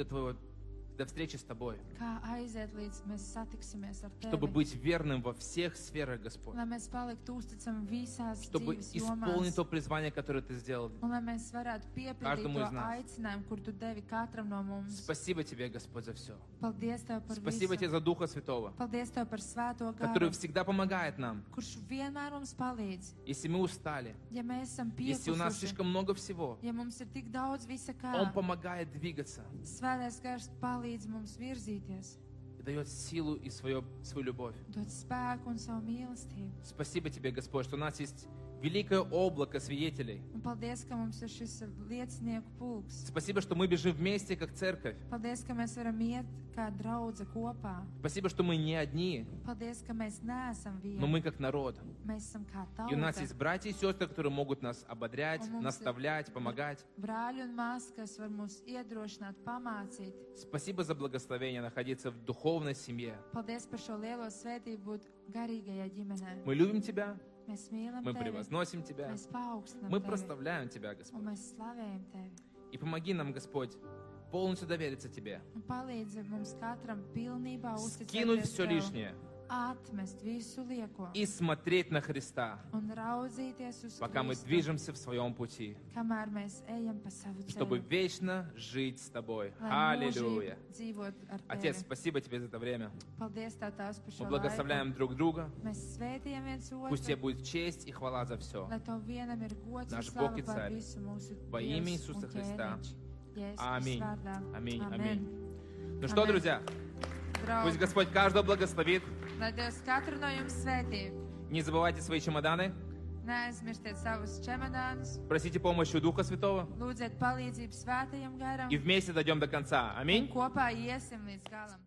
до встречи с Тобой, kā aiziet līdz mēs satiksimies ar чтобы Tevi, быть верным во всех сферах, Господь, lai mēs paliktu uzticami visās чтобы dzīves исполнить jomās, то призвание, которое Ты сделал. un lai mēs varētu piepildīt Каждому to из нас. aicinājumu, kur Tu devi katram no mums. Спасибо Тебе, Господь, за все. Paldies Tev par Спасибо Тебе visu. за Духа Святого, Paldies Tev par svēto который garu, всегда помогает нам. kurš vienmēr mums palīdz. Если мы устали, Ja mēs esam если у нас piekusuši, слишком много всего, ja mums ir tik daudz visa Он kā, помогает двигаться Svētais gars palīdz mums virzīties, и дает силу и свою любовь. dod spēku un savu mīlestību. Спасибо Тебе, Господь, что у нас есть великое облако свидетелей. Un paldies, ka mums ir šis liecinieku pulks. Спасибо, что мы бежим вместе, как церковь. Paldies, ka mēs varam iet kā draudze kopā. Спасибо, что мы не одни, Paldies, ka mēs neesam но vieni. мы как народ. Mēs esam kā И у нас tauta. есть братья и сестры, которые могут нас ободрять, Un mums ir- наставлять, помогать. Brāļi un māsas, kas var mūs iedrošināt, pamācīt. Спасибо за благословение находиться в духовной семье. Paldies par šo lielo svētību būt garīgajai ģimenei. Мы любим Тебя, Mēs mīlam мы Tevi, превозносим Тебя, mēs paaugstinām мы Tevi прославляем Тебя, Господь. un mēs slavējam Tevi. И помоги нам, Господь, полностью довериться Тебе. Un palīdzi mums katram pilnībā Скинуть uzticēties все Tev, лишнее atmest visu lieko и смотреть на Христа, un raudzīties uz пока мы Kristu, движемся в своем пути, kamēr mēs ejam pa savu чтобы ceļu, вечно жить с Тобой. lai Аллилуйя. mūžīgi dzīvot ar Отец, Tevi. спасибо Тебе за это время. Paldies Tev, Tēvs, par Мы šo laiku. благословляем друг друга. Mēs svētījam viens Пусть Тебе otru, будет честь и хвала за все. lai Tev vienam ir gods un Наш Бог и slava par Царь. visu mūsu Во имя Dievs Иисуса un Христа. ķēniņš. Jēzus Аминь. vārdā. Аминь. Amen. Аминь. Ну что, Amen. друзья, Draugi, пусть Господь каждого благословит. lai Dievs katru no jums svētī. Не забывайте свои чемоданы. Neaizmirstiet savus čemodānus, Просите помощи у Духа Святого. lūdziet palīdzību svētajam garam И вместе дойдем до конца. un Аминь. kopā iesim līdz galam.